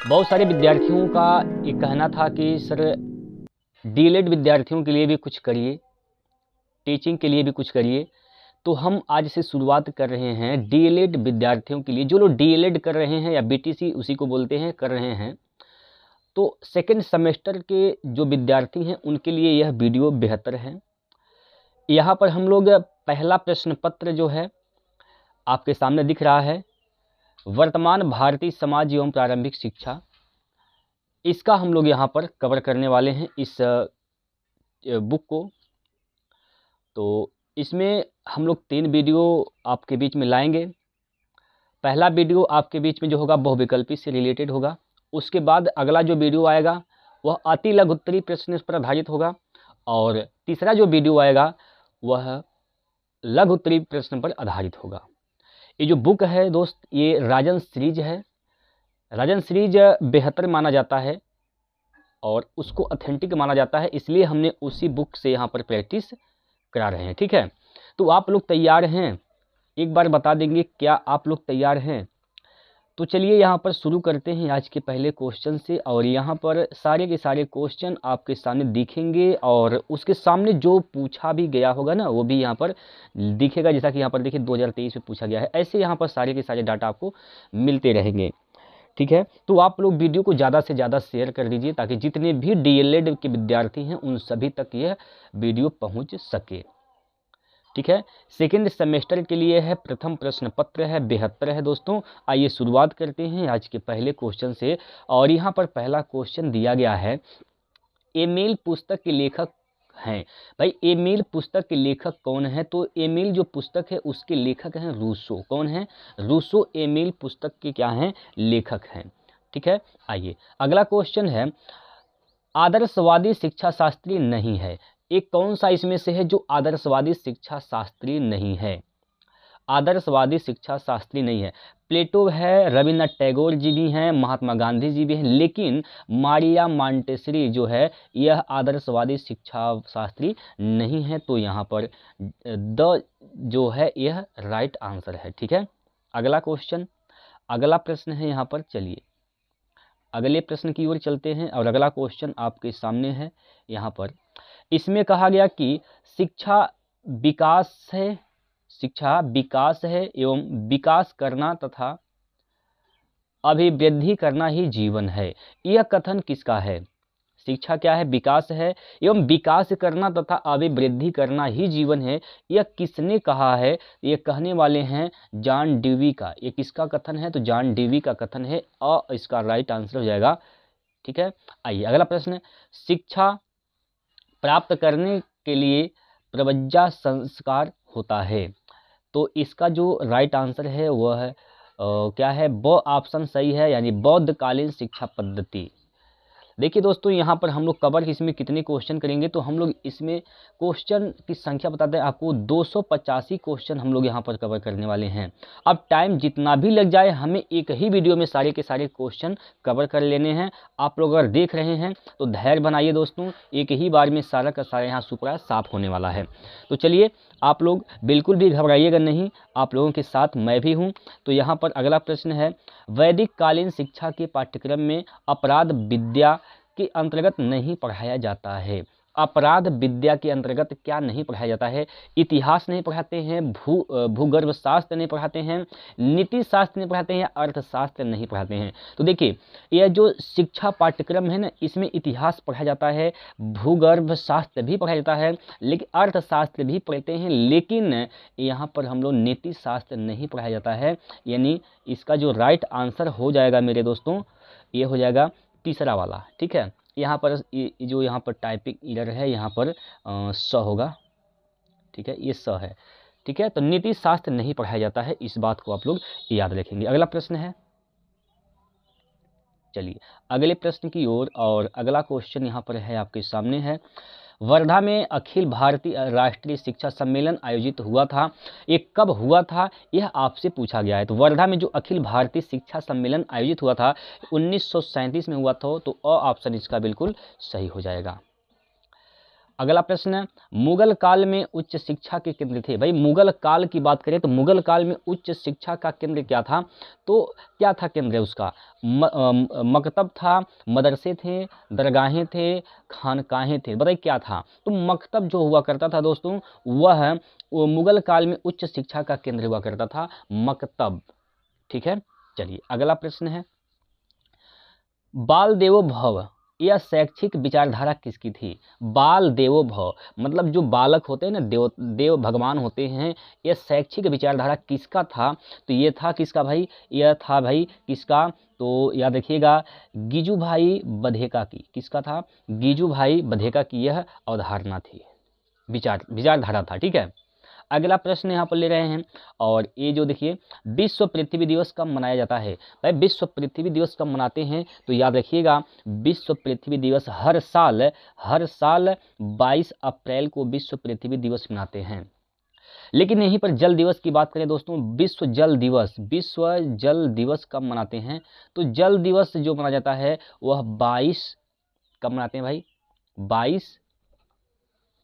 बहुत सारे विद्यार्थियों का ये कहना था कि सर डीएलएड विद्यार्थियों के लिए भी कुछ करिए, टीचिंग के लिए भी कुछ करिए। तो हम आज से शुरुआत कर रहे हैं डीएलएड विद्यार्थियों के लिए, जो लोग डीएलएड कर रहे हैं या बीटीसी उसी को बोलते हैं, कर रहे हैं। तो सेकेंड सेमेस्टर के जो विद्यार्थी हैं उनके लिए यह वीडियो बेहतर है। यहाँ पर हम लोग पहला प्रश्न पत्र जो है आपके सामने दिख रहा है, वर्तमान भारतीय समाज एवं प्रारंभिक शिक्षा, इसका हम लोग यहाँ पर कवर करने वाले हैं इस बुक को। तो इसमें हम लोग 3 वीडियो आपके बीच में लाएंगे। पहला वीडियो आपके बीच में जो होगा बहुविकल्पी से रिलेटेड होगा। उसके बाद अगला जो वीडियो आएगा वह अति लघु उत्तरीय प्रश्न पर आधारित होगा, और तीसरा जो वीडियो आएगा वह लघु उत्तरीय प्रश्न पर आधारित होगा। ये जो बुक है दोस्त, ये राजन सीरीज है। राजन सीरीज बेहतर माना जाता है और उसको ऑथेंटिक माना जाता है, इसलिए हमने उसी बुक से यहाँ पर प्रैक्टिस करा रहे हैं। ठीक है, तो आप लोग तैयार हैं? एक बार बता देंगे क्या आप लोग तैयार हैं? तो चलिए यहाँ पर शुरू करते हैं आज के पहले क्वेश्चन से। और यहाँ पर सारे के सारे क्वेश्चन आपके सामने दिखेंगे और उसके सामने जो पूछा भी गया होगा ना वो भी यहाँ पर दिखेगा। जैसा कि यहाँ पर देखिए 2023 में पूछा गया है, ऐसे यहाँ पर सारे के सारे डाटा आपको मिलते रहेंगे। ठीक है, तो आप लोग वीडियो को ज़्यादा से ज़्यादा शेयर कर दीजिए ताकि जितने भी डीएलएड के विद्यार्थी हैं उन सभी तक यह वीडियो पहुंच सके। ठीक है, सेकेंड सेमेस्टर के लिए है, प्रथम प्रश्न पत्र है, 72 है दोस्तों। आइए शुरुआत करते हैं आज के पहले क्वेश्चन से। और यहाँ पर पहला क्वेश्चन दिया गया है, एमिल पुस्तक के लेखक हैं। भाई एमिल पुस्तक के लेखक कौन है? तो एमिल जो पुस्तक है उसके लेखक हैं रूसो। कौन है? रूसो एमिल पुस्तक के क्या हैं? लेखक हैं। ठीक है, आइए अगला क्वेश्चन है, आदर्शवादी शिक्षा शास्त्री नहीं है। एक कौन सा इसमें से है जो आदर्शवादी शिक्षा शास्त्री नहीं है? आदर्शवादी शिक्षा शास्त्री नहीं है। प्लेटो है, रविन्द्रनाथ टैगोर जी भी हैं, महात्मा गांधी जी भी हैं, लेकिन मारिया मॉन्टेसरी जो है यह आदर्शवादी शिक्षा शास्त्री नहीं है। तो यहाँ पर द जो है यह राइट आंसर है। ठीक है, अगला क्वेश्चन, अगला प्रश्न है यहाँ पर। चलिए अगले प्रश्न की ओर चलते हैं और अगला क्वेश्चन आपके सामने है। यहाँ पर इसमें कहा गया कि शिक्षा विकास है, शिक्षा विकास है एवं विकास करना तथा अभिवृद्धि करना ही जीवन है। यह कथन किसका है? शिक्षा क्या है? विकास है एवं विकास करना तथा अभिवृद्धि करना ही जीवन है। यह किसने कहा है? ये कहने वाले हैं जॉन डेवी का। ये किसका कथन है? तो जॉन डेवी का कथन है, और इसका राइट आंसर हो जाएगा। ठीक है, आइए अगला प्रश्न, शिक्षा प्राप्त करने के लिए प्रवज्जा संस्कार होता है। तो इसका जो राइट आंसर है वह है क्या है? ब ऑप्शन सही है, यानी बौद्धकालीन शिक्षा पद्धति। देखिए दोस्तों, यहाँ पर हम लोग कवर इसमें कितने क्वेश्चन करेंगे, तो हम लोग इसमें क्वेश्चन की संख्या बताते हैं आपको, 285 क्वेश्चन हम लोग यहाँ पर कवर करने वाले हैं। अब टाइम जितना भी लग जाए, हमें एक ही वीडियो में सारे के सारे क्वेश्चन कवर कर लेने हैं। आप लोग अगर देख रहे हैं तो धैर्य बनाइए दोस्तों, एक ही बार में सारा का सारा यहाँ सुपड़ा साफ होने वाला है। तो चलिए आप लोग बिल्कुल भी घबराइएगा नहीं, आप लोगों के साथ मैं भी हूँ। तो यहाँ पर अगला प्रश्न है, वैदिक कालीन शिक्षा के पाठ्यक्रम में अपराध विद्या के अंतर्गत नहीं पढ़ाया जाता है। अपराध विद्या के अंतर्गत क्या नहीं पढ़ाया जाता है? इतिहास नहीं पढ़ाते हैं, भूगर्भ शास्त्र नहीं पढ़ाते हैं, नीति शास्त्र नहीं पढ़ाते हैं, अर्थशास्त्र नहीं पढ़ाते हैं। तो देखिए यह जो शिक्षा पाठ्यक्रम है ना, इसमें इतिहास पढ़ाया जाता है, भूगर्भ शास्त्र भी पढ़ाया जाता है, लेकिन अर्थशास्त्र भी पढ़ते हैं, लेकिन यहाँ पर हम लोग नीति शास्त्र नहीं पढ़ाया जाता है। यानी इसका जो राइट आंसर हो जाएगा मेरे दोस्तों, ये हो जाएगा तीसरा वाला। ठीक है, यहाँ पर जो यहाँ पर टाइपिंग एरर है, यहाँ पर स होगा। ठीक है, ये स है। ठीक है, तो नीति शास्त्र नहीं पढ़ाया जाता है, इस बात को आप लोग याद रखेंगे। अगला प्रश्न है, चलिए अगले प्रश्न की ओर। और अगला क्वेश्चन यहाँ पर है आपके सामने है, वर्धा में अखिल भारतीय राष्ट्रीय शिक्षा सम्मेलन आयोजित हुआ था, ये कब हुआ था? यह आपसे पूछा गया है। तो वर्धा में जो अखिल भारतीय शिक्षा सम्मेलन आयोजित हुआ था 1937 में हुआ था। तो अ ऑप्शन इसका बिल्कुल सही हो जाएगा। अगला प्रश्न है, मुगल काल में उच्च शिक्षा के केंद्र थे। भाई मुगल काल की बात करें तो मुगल काल में उच्च शिक्षा का केंद्र क्या था, तो क्या था केंद्र उसका, मकतब था, मदरसे थे, दरगाहें थे, खानकाहें थे, बताइए क्या था। तो मकतब जो हुआ करता था दोस्तों वह वो मुगल काल में उच्च शिक्षा का केंद्र हुआ करता था, मकतब। ठीक है, चलिए अगला प्रश्न है, बाल देवो भव यह शैक्षिक विचारधारा किसकी थी। बाल देवो भव मतलब जो बालक होते हैं ना, देव भगवान होते हैं, यह शैक्षिक विचारधारा किसका था, तो ये था किसका भाई, यह था भाई किसका, तो याद रखिएगा गिजुभाई बधेका की। किसका था, गिजुभाई बधेका की यह अवधारणा थी, विचारधारा था। ठीक है, अगला प्रश्न यहाँ पर ले रहे हैं, और ये जो देखिए विश्व पृथ्वी दिवस कब मनाया जाता है। भाई विश्व पृथ्वी दिवस कब मनाते हैं, तो याद रखिएगा विश्व पृथ्वी दिवस हर साल 22 अप्रैल को विश्व पृथ्वी दिवस मनाते हैं। लेकिन यहीं पर जल दिवस की बात करें दोस्तों, विश्व जल दिवस कब मनाते हैं, तो जल दिवस जो मनाया जाता है वह 22 कब मनाते हैं भाई, 22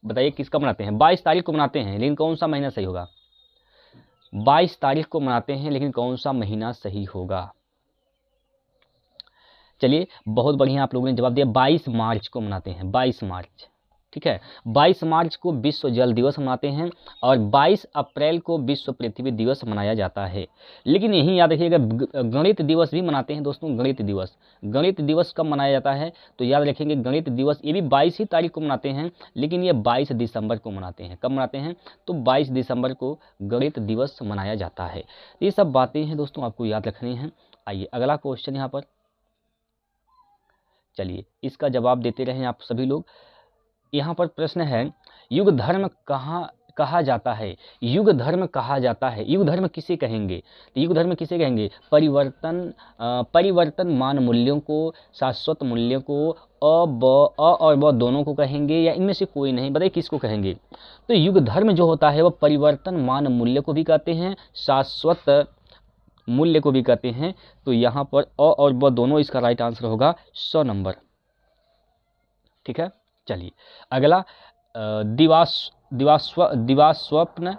बताइए किसका मनाते हैं, 22 तारीख को मनाते हैं, लेकिन कौन सा महीना सही होगा, 22 तारीख को मनाते हैं, लेकिन कौन सा महीना सही होगा। चलिए बहुत बढ़िया आप लोगों ने जवाब दिया, 22 मार्च को मनाते हैं, 22 मार्च। ठीक है, 22 मार्च को विश्व जल दिवस मनाते हैं, और 22 अप्रैल को विश्व पृथ्वी दिवस मनाया जाता है। लेकिन यही याद रखिएगा गणित दिवस भी मनाते हैं दोस्तों, गणित दिवस कब मनाया जाता है, तो याद रखेंगे गणित दिवस ये भी 22 ही तारीख को मनाते हैं, लेकिन ये 22 दिसंबर को मनाते हैं। कब मनाते हैं, तो 22 दिसंबर को गणित दिवस मनाया जाता है। ये सब बातें हैं दोस्तों आपको याद रखनी हैं। आइए अगला क्वेश्चन यहाँ पर, चलिए इसका जवाब देते रहें आप सभी लोग। यहाँ पर प्रश्न है, युग धर्म कहा जाता है, युग धर्म कहा जाता है, युग धर्म किसे कहेंगे, तो युग धर्म किसे कहेंगे, परिवर्तनमान मूल्यों को, शाश्वत मूल्यों को, अ और ब दोनों को कहेंगे, या इनमें से कोई नहीं, बताइए किसको कहेंगे। तो युग धर्म जो होता है वह परिवर्तनमान मूल्य को भी कहते हैं, शाश्वत मूल्य को भी कहते हैं। तो यहाँ पर अ और ब दोनों इसका राइट आंसर होगा 100 नंबर। ठीक है, चलिए अगला, दिवास्वप्न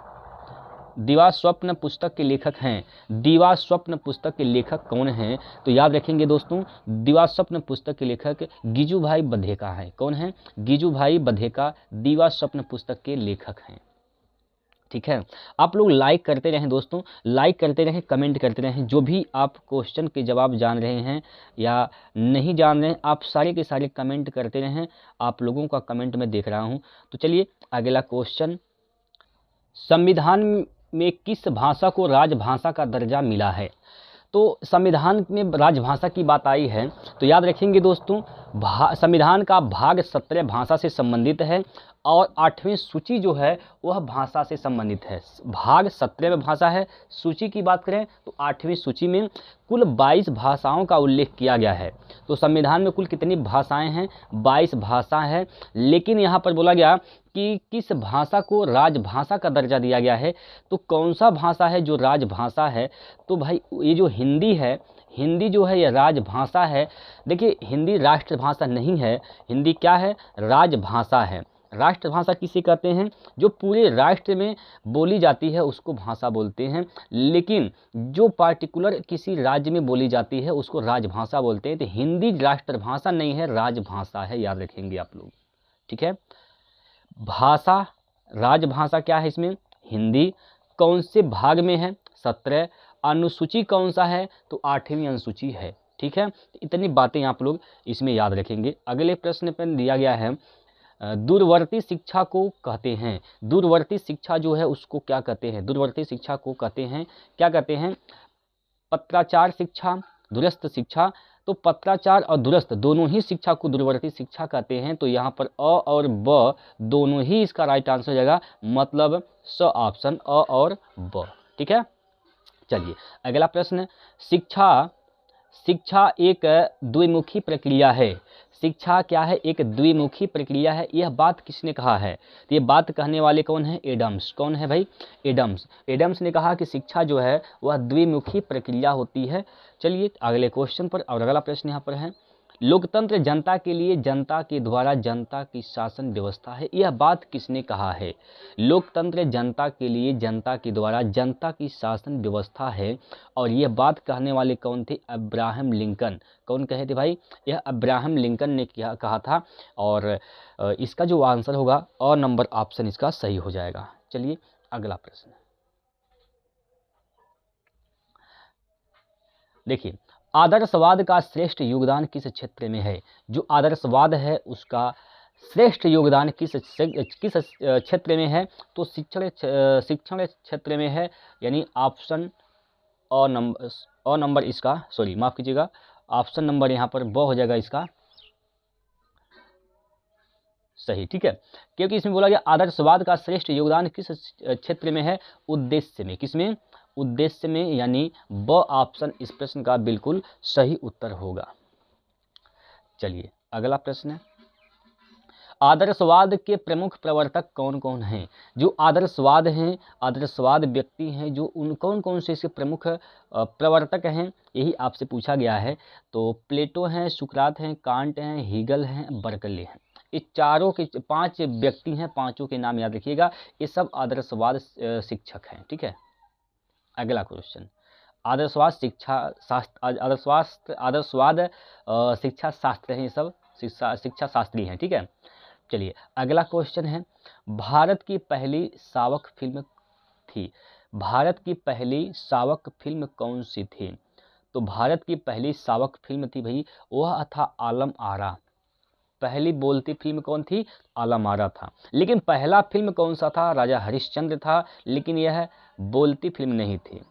पुस्तक के लेखक हैं, दिवास्वप्न पुस्तक के लेखक कौन हैं, तो याद रखेंगे दोस्तों दिवास्वप्न पुस्तक के लेखक गिजुभाई बधेका हैं। कौन हैं, गिजुभाई बधेका दिवास्वप्न पुस्तक के लेखक हैं। ठीक है, आप लोग लाइक करते रहें दोस्तों, लाइक करते रहें, कमेंट करते रहें, जो भी आप क्वेश्चन के जवाब जान रहे हैं या नहीं जान रहे हैं आप सारे के सारे कमेंट करते रहें, आप लोगों का कमेंट मैं देख रहा हूं। तो चलिए अगला क्वेश्चन, संविधान में किस भाषा को राजभाषा का दर्जा मिला है। तो संविधान में राजभाषा की बात आई है, तो याद रखेंगे दोस्तों संविधान का भाग 17 भाषा से संबंधित है, और 8वीं सूची जो है वह भाषा से संबंधित है। भाग 17 में भाषा है, सूची की बात करें तो 8वीं सूची में कुल 22 भाषाओं का उल्लेख किया गया है। तो संविधान में कुल कितनी भाषाएं हैं, 22 भाषा है, लेकिन यहाँ पर बोला गया कि किस भाषा को राजभाषा का दर्जा दिया गया है। तो कौन सा भाषा है जो राजभाषा है, तो भाई ये जो हिंदी है, हिंदी जो है यह राजभाषा है। देखिए हिंदी राष्ट्रभाषा नहीं है, हिंदी क्या है, राजभाषा है। राष्ट्रभाषा किसे कहते हैं, जो पूरे राष्ट्र में बोली जाती है उसको भाषा बोलते हैं, लेकिन जो पार्टिकुलर किसी राज्य में बोली जाती है उसको राजभाषा बोलते हैं। तो हिंदी राष्ट्रभाषा नहीं है, राजभाषा है, याद रखेंगे आप लोग। ठीक है, भाषा राजभाषा क्या है इसमें, हिंदी। कौन से भाग में है, 17। अनुसूची कौन सा है, तो 8वीं अनुसूची है। ठीक है, इतनी बातें आप लोग इसमें याद रखेंगे। अगले प्रश्न पर दिया गया है, दूरवर्ती शिक्षा को कहते हैं, दूरवर्ती शिक्षा जो है उसको क्या कहते हैं, दूरवर्ती शिक्षा को कहते हैं, क्या कहते हैं, पत्राचार शिक्षा, दूरस्थ शिक्षा। तो पत्राचार और दूरस्थ दोनों ही शिक्षा को दूरवर्ती शिक्षा कहते हैं। तो यहाँ पर अ और ब दोनों ही इसका राइट आंसर हो जाएगा, मतलब स ऑप्शन अ और ब। ठीक है, चलिए अगला प्रश्न, शिक्षा एक द्विमुखी प्रक्रिया है। शिक्षा क्या है, एक द्विमुखी प्रक्रिया है। यह बात किसने कहा है, तो ये बात कहने वाले कौन है, एडम्स। कौन है भाई, एडम्स। एडम्स ने कहा कि शिक्षा जो है वह द्विमुखी प्रक्रिया होती है। चलिए अगले क्वेश्चन पर, और अगला प्रश्न यहाँ पर है, लोकतंत्र जनता के लिए, जनता के द्वारा जनता की शासन व्यवस्था है। यह बात किसने कहा है? लोकतंत्र जनता के लिए, जनता के द्वारा जनता की शासन व्यवस्था है। और यह बात कहने वाले कौन थे? Abraham Lincoln. कौन कहे थे भाई? यह अब्राहम लिंकन ने कहा था। और इसका जो आंसर होगा और नंबर ऑप्शन इसका सही हो जाएगा। चलिए अगला प्रश्न देखिए, आदर्शवाद का श्रेष्ठ योगदान किस क्षेत्र में है? जो आदर्शवाद है उसका श्रेष्ठ योगदान किस क्षेत्र में है? तो शिक्षण क्षेत्र में है, यानी ऑप्शन और नंबर इसका, सॉरी माफ़ कीजिएगा, ऑप्शन नंबर यहाँ पर ब हो जाएगा इसका सही। ठीक है, क्योंकि इसमें बोला गया आदर्शवाद का श्रेष्ठ योगदान किस क्षेत्र में है? उद्देश्य में। किसमें? उद्देश्य में, यानी ब ऑप्शन इस प्रश्न का बिल्कुल सही उत्तर होगा। चलिए अगला प्रश्न है, आदर्शवाद के प्रमुख प्रवर्तक कौन कौन हैं? जो आदर्शवाद हैं, आदर्शवाद व्यक्ति हैं, जो उन कौन कौन से इसके प्रमुख प्रवर्तक हैं, यही आपसे पूछा गया है। तो प्लेटो हैं, सुकरात हैं, कांट हैं, हीगल हैं, बर्कले हैं। इस चारों के 5 व्यक्ति हैं, पांचों के नाम याद रखिएगा। ये सब आदर्शवाद शिक्षक हैं। ठीक है, अगला क्वेश्चन, आदर्शवाद शिक्षा शास्त्र, आदर्शवाद शिक्षा शास्त्र हैं, ये सब शिक्षा शास्त्री हैं। ठीक है, चलिए अगला क्वेश्चन है, भारत की पहली सावक फिल्म थी। भारत की पहली सावक फिल्म कौन सी थी? तो भारत की पहली सावक फिल्म थी भाई, वह था आलम आरा। पहली बोलती फिल्म कौन थी? आलम आरा था। लेकिन पहला फिल्म कौन सा था? राजा हरिश्चंद्र था। लेकिन यह बोलती फिल्म नहीं थी।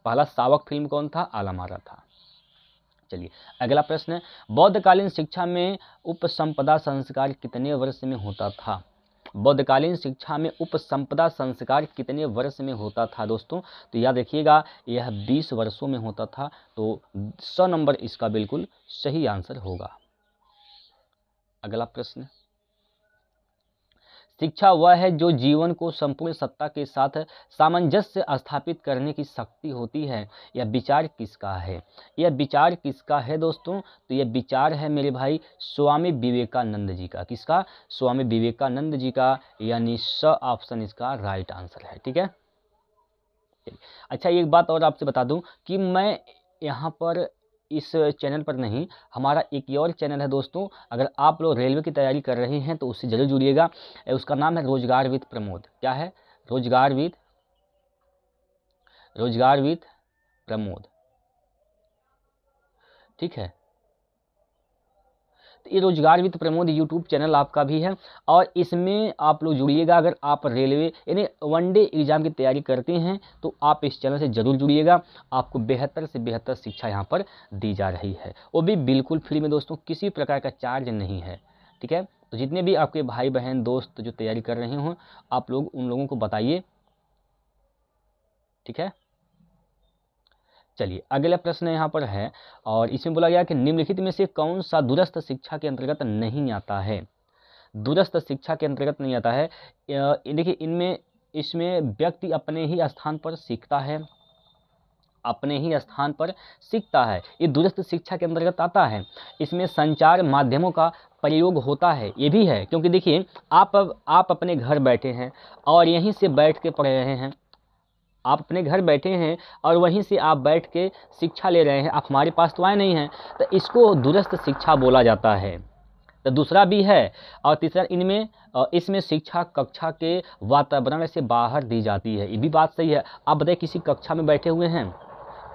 पहला सावक फिल्म कौन था? आलम आरा था। चलिए अगला प्रश्न है, बौद्धकालीन शिक्षा में उपसंपदा संस्कार कितने वर्ष में होता था? बौद्धकालीन शिक्षा में उपसंपदा संस्कार कितने वर्ष में होता था दोस्तों? तो याद रखिएगा, यह 20 वर्षों में होता था। तो 100 नंबर इसका बिल्कुल सही आंसर होगा। अगला प्रश्न, शिक्षा वह है जो जीवन को संपूर्ण सत्ता के साथ सामंजस्य स्थापित करने की शक्ति होती है। यह विचार किसका है? यह विचार किसका है दोस्तों? तो यह विचार है मेरे भाई स्वामी विवेकानंद जी का। किसका? स्वामी विवेकानंद जी का, यानी स ऑप्शन इसका राइट आंसर है। ठीक है, अच्छा एक बात और आपसे बता दूं कि मैं यहाँ पर इस चैनल पर नहीं, हमारा एक और चैनल है दोस्तों, अगर आप लोग रेलवे की तैयारी कर रहे हैं तो उससे जरूर जुड़िएगा। उसका नाम है रोजगार विद प्रमोद। क्या है? रोजगार विद प्रमोद। ठीक है, तो ये रोजगार विद प्रमोद यूट्यूब चैनल आपका भी है और इसमें आप लोग जुड़िएगा। अगर आप रेलवे यानी वनडे एग्जाम की तैयारी करते हैं तो आप इस चैनल से ज़रूर जुड़िएगा। आपको बेहतर से बेहतर शिक्षा यहाँ पर दी जा रही है, वो भी बिल्कुल फ्री में दोस्तों, किसी प्रकार का चार्ज नहीं है। ठीक है, तो जितने भी आपके भाई बहन दोस्त जो तैयारी कर रहे हों, आप लोग उन लोगों को बताइए। ठीक है, चलिए अगला प्रश्न यहाँ पर है और इसमें बोला गया कि निम्नलिखित में से कौन सा दूरस्थ शिक्षा के अंतर्गत नहीं आता है? दूरस्थ शिक्षा के अंतर्गत नहीं आता है। देखिए इसमें व्यक्ति अपने ही स्थान पर सीखता है, अपने ही स्थान पर सीखता है, ये दूरस्थ शिक्षा के अंतर्गत आता है। इसमें संचार माध्यमों का प्रयोग होता है, ये भी है, क्योंकि देखिए आप अपने घर बैठे हैं और यहीं से बैठ के पढ़ रहे हैं। आप अपने घर बैठे हैं और वहीं से आप बैठ के शिक्षा ले रहे हैं, आप हमारे पास तो आए नहीं हैं, तो इसको दूरस्थ शिक्षा बोला जाता है। तो दूसरा भी है और तीसरा इसमें शिक्षा कक्षा के वातावरण से बाहर दी जाती है, ये भी बात सही है। आप बताइए किसी कक्षा में बैठे हुए हैं,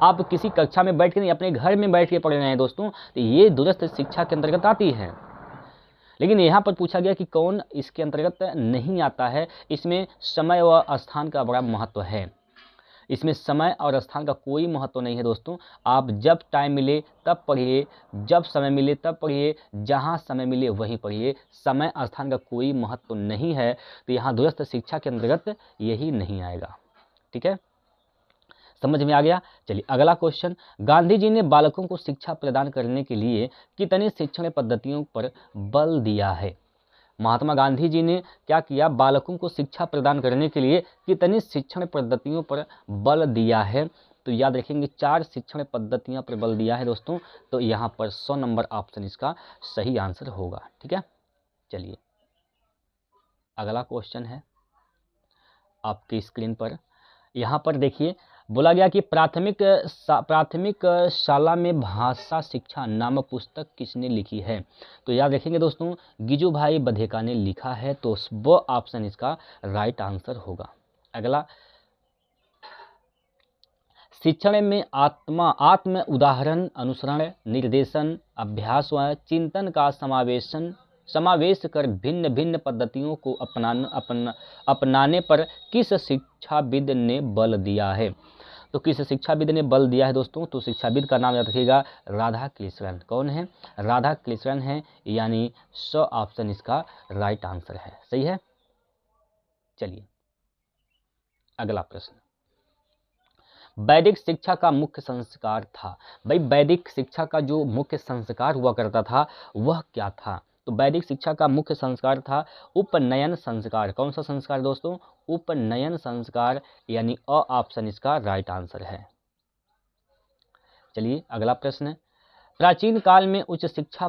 आप किसी कक्षा में बैठ के नहीं, अपने घर में बैठ के पढ़ रहे हैं दोस्तों, तो ये दूरस्थ शिक्षा के अंतर्गत आती है। लेकिन यहाँ पर पूछा गया कि कौन इसके अंतर्गत नहीं आता है। इसमें समय व स्थान का बड़ा महत्व है। इसमें समय और स्थान का कोई महत्व नहीं है दोस्तों। आप जब टाइम मिले तब पढ़िए, जब समय मिले तब पढ़िए, जहाँ समय मिले वहीं पढ़िए, समय स्थान का कोई महत्व नहीं है। तो यहाँ दूरस्थ शिक्षा के अंतर्गत यही नहीं आएगा। ठीक है, समझ में आ गया। चलिए अगला क्वेश्चन, गांधी जी ने बालकों को शिक्षा प्रदान करने के लिए कितने शिक्षण पद्धतियों पर बल दिया है? महात्मा गांधी जी ने क्या किया? बालकों को शिक्षा प्रदान करने के लिए कितनी शिक्षण पद्धतियों पर बल दिया है? तो याद रखेंगे 4 शिक्षण पद्धतियां पर बल दिया है दोस्तों, तो यहाँ पर 100 नंबर ऑप्शन इसका सही आंसर होगा। ठीक है, चलिए अगला क्वेश्चन है आपकी स्क्रीन पर। यहाँ पर देखिए बोला गया कि प्राथमिक शाला में भाषा शिक्षा नामक पुस्तक किसने लिखी है। तो याद रखेंगे दोस्तों गिजुभाई बधेका ने लिखा है, तो वो ऑप्शन इसका राइट आंसर होगा। अगला, शिक्षण में आत्म उदाहरण, अनुसरण, निर्देशन, अभ्यास व चिंतन का समावेश कर भिन्न भिन्न पद्धतियों को अपनाने पर किस शिक्षाविद ने बल दिया है। तो किस शिक्षाविद ने बल दिया है दोस्तों, तो शिक्षाविद का नाम याद रखिएगा राधा कृष्णन। कौन है, राधा कृष्णन है, यानी 100 ऑप्शन इसका राइट आंसर है। सही है, चलिए अगला प्रश्न, वैदिक शिक्षा का मुख्य संस्कार था। भाई वैदिक शिक्षा का जो मुख्य संस्कार हुआ करता था वह क्या था। तो वैदिक शिक्षा का मुख्य संस्कार था उपनयन संस्कार। कौन सा संस्कार दोस्तों, उपनयन संस्कार, यानी अ ऑप्शन इसका राइट आंसर है। चलिए अगला प्रश्न, प्राचीन काल में उच्च शिक्षा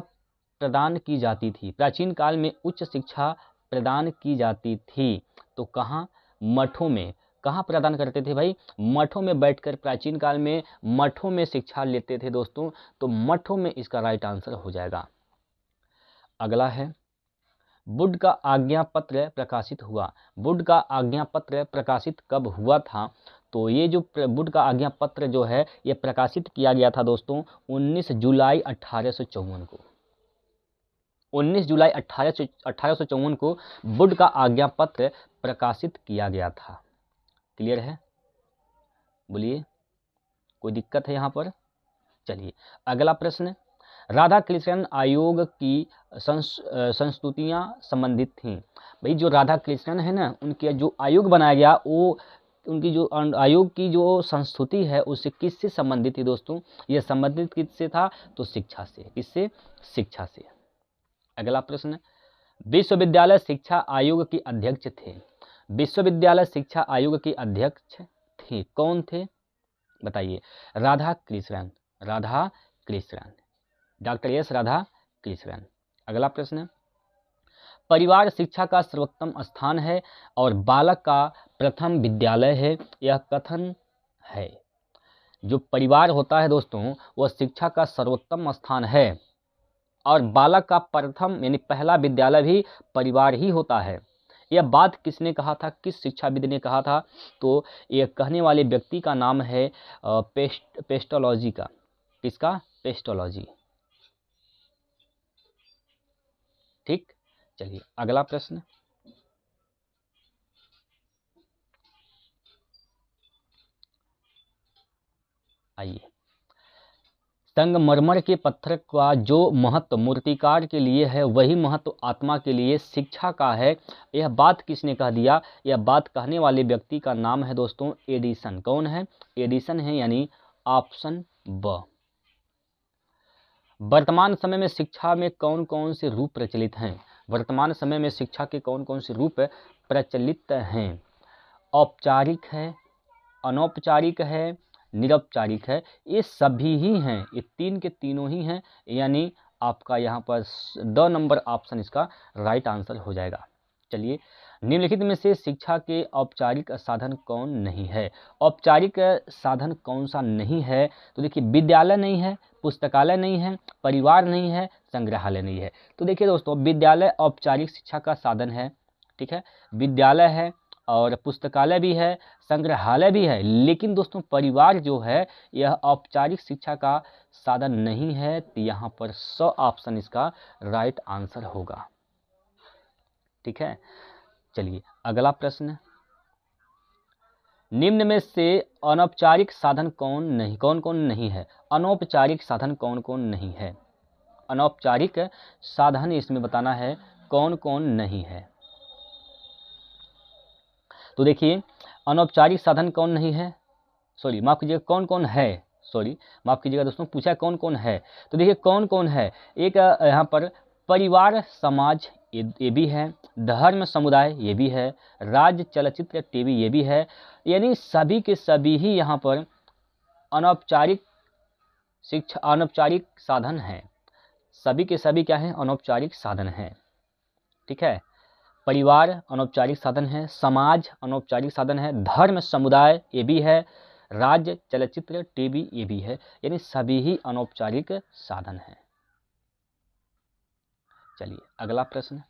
प्रदान की जाती थी। प्राचीन काल में उच्च शिक्षा प्रदान की जाती थी, तो कहाँ, मठों में। कहाँ प्रदान करते थे भाई, मठों में बैठकर प्राचीन काल में मठों में शिक्षा लेते थे दोस्तों, तो मठों में इसका राइट आंसर हो जाएगा। अगला है, बुद्ध का आज्ञा पत्र प्रकाशित हुआ। बुद्ध का आज्ञा पत्र प्रकाशित कब हुआ था। तो ये जो बुद्ध का आज्ञा पत्र जो है ये प्रकाशित किया गया था दोस्तों 19 जुलाई 1854 को। 19 जुलाई 1854 को बुद्ध का आज्ञा पत्र प्रकाशित किया गया था। क्लियर है, बोलिए कोई दिक्कत है यहाँ पर। चलिए अगला प्रश्न, राधा कृष्णन आयोग की संस्तुतियाँ संबंधित थीं। भाई जो राधा कृष्णन है ना, उनके जो आयोग बनाया गया वो उनकी जो आयोग की जो संस्तुति है उससे किससे संबंधित थी दोस्तों, ये संबंधित किससे था, तो शिक्षा से। किससे, शिक्षा से। अगला प्रश्न, विश्वविद्यालय शिक्षा आयोग के अध्यक्ष थे। विश्वविद्यालय शिक्षा आयोग के अध्यक्ष थे, कौन थे बताइए, Radhakrishnan. Radhakrishnan, doctor S Radhakrishnan. अगला प्रश्न, परिवार शिक्षा का सर्वोत्तम स्थान है और बालक का प्रथम विद्यालय है, यह कथन है। जो परिवार होता है दोस्तों वह शिक्षा का सर्वोत्तम स्थान है और बालक का प्रथम यानी पहला विद्यालय भी परिवार ही होता है। यह बात किसने कहा था, किस शिक्षाविद ने कहा था, तो यह कहने वाले व्यक्ति का नाम है पेस्टोलॉजी का। किसका, पेस्टोलॉजी। ठीक, चलिए अगला प्रश्न, आइए, संगमरमर के पत्थर का जो महत्व मूर्तिकार के लिए है वही महत्व आत्मा के लिए शिक्षा का है। यह बात किसने कह दिया, यह बात कहने वाले व्यक्ति का नाम है दोस्तों एडिसन। कौन है, एडिसन है, यानी ऑप्शन ब। वर्तमान समय में शिक्षा में कौन कौन से रूप प्रचलित हैं। वर्तमान समय में शिक्षा के कौन कौन से रूप प्रचलित हैं। औपचारिक है, अनौपचारिक है, निरौपचारिक है, ये सभी ही हैं, ये तीन के तीनों ही हैं, यानी आपका यहाँ पर 2 नंबर ऑप्शन इसका राइट आंसर हो जाएगा। चलिए, निम्नलिखित में से शिक्षा के औपचारिक साधन कौन नहीं है। औपचारिक साधन कौन सा नहीं है, तो देखिए विद्यालय नहीं है, पुस्तकालय नहीं है, परिवार नहीं है, संग्रहालय नहीं है। तो देखिए दोस्तों विद्यालय औपचारिक शिक्षा का साधन है, ठीक है, विद्यालय है और पुस्तकालय भी है, संग्रहालय भी है, लेकिन दोस्तों परिवार जो है यह औपचारिक शिक्षा का साधन नहीं है। तो यहाँ पर 100 ऑप्शन इसका राइट आंसर होगा। ठीक है, चलिए अगला प्रश्न, निम्न में से अनौपचारिक साधन कौन कौन नहीं है। अनौपचारिक साधन कौन कौन नहीं है, अनौपचारिक साधन इसमें बताना है कौन कौन नहीं है। तो देखिए अनौपचारिक साधन कौन नहीं है, सॉरी माफ़ कीजिएगा कौन कौन है, सॉरी माफ़ कीजिएगा दोस्तों, पूछा कौन कौन है। तो देखिए कौन कौन है, एक यहाँ पर परिवार समाज ये भी है, धर्म समुदाय ये भी है, राज्य चलचित्र टीवी ये भी है, यानी सभी के सभी ही यहाँ पर अनौपचारिक शिक्षा अनौपचारिक साधन है। सभी के सभी क्या हैं? अनौपचारिक साधन हैं। ठीक है, परिवार अनौपचारिक साधन है, समाज अनौपचारिक साधन है, धर्म समुदाय ये भी है, राज्य चलचित्र टीवी ये भी है, यानी सभी ही अनौपचारिक साधन हैं। चलिए अगला प्रश्न,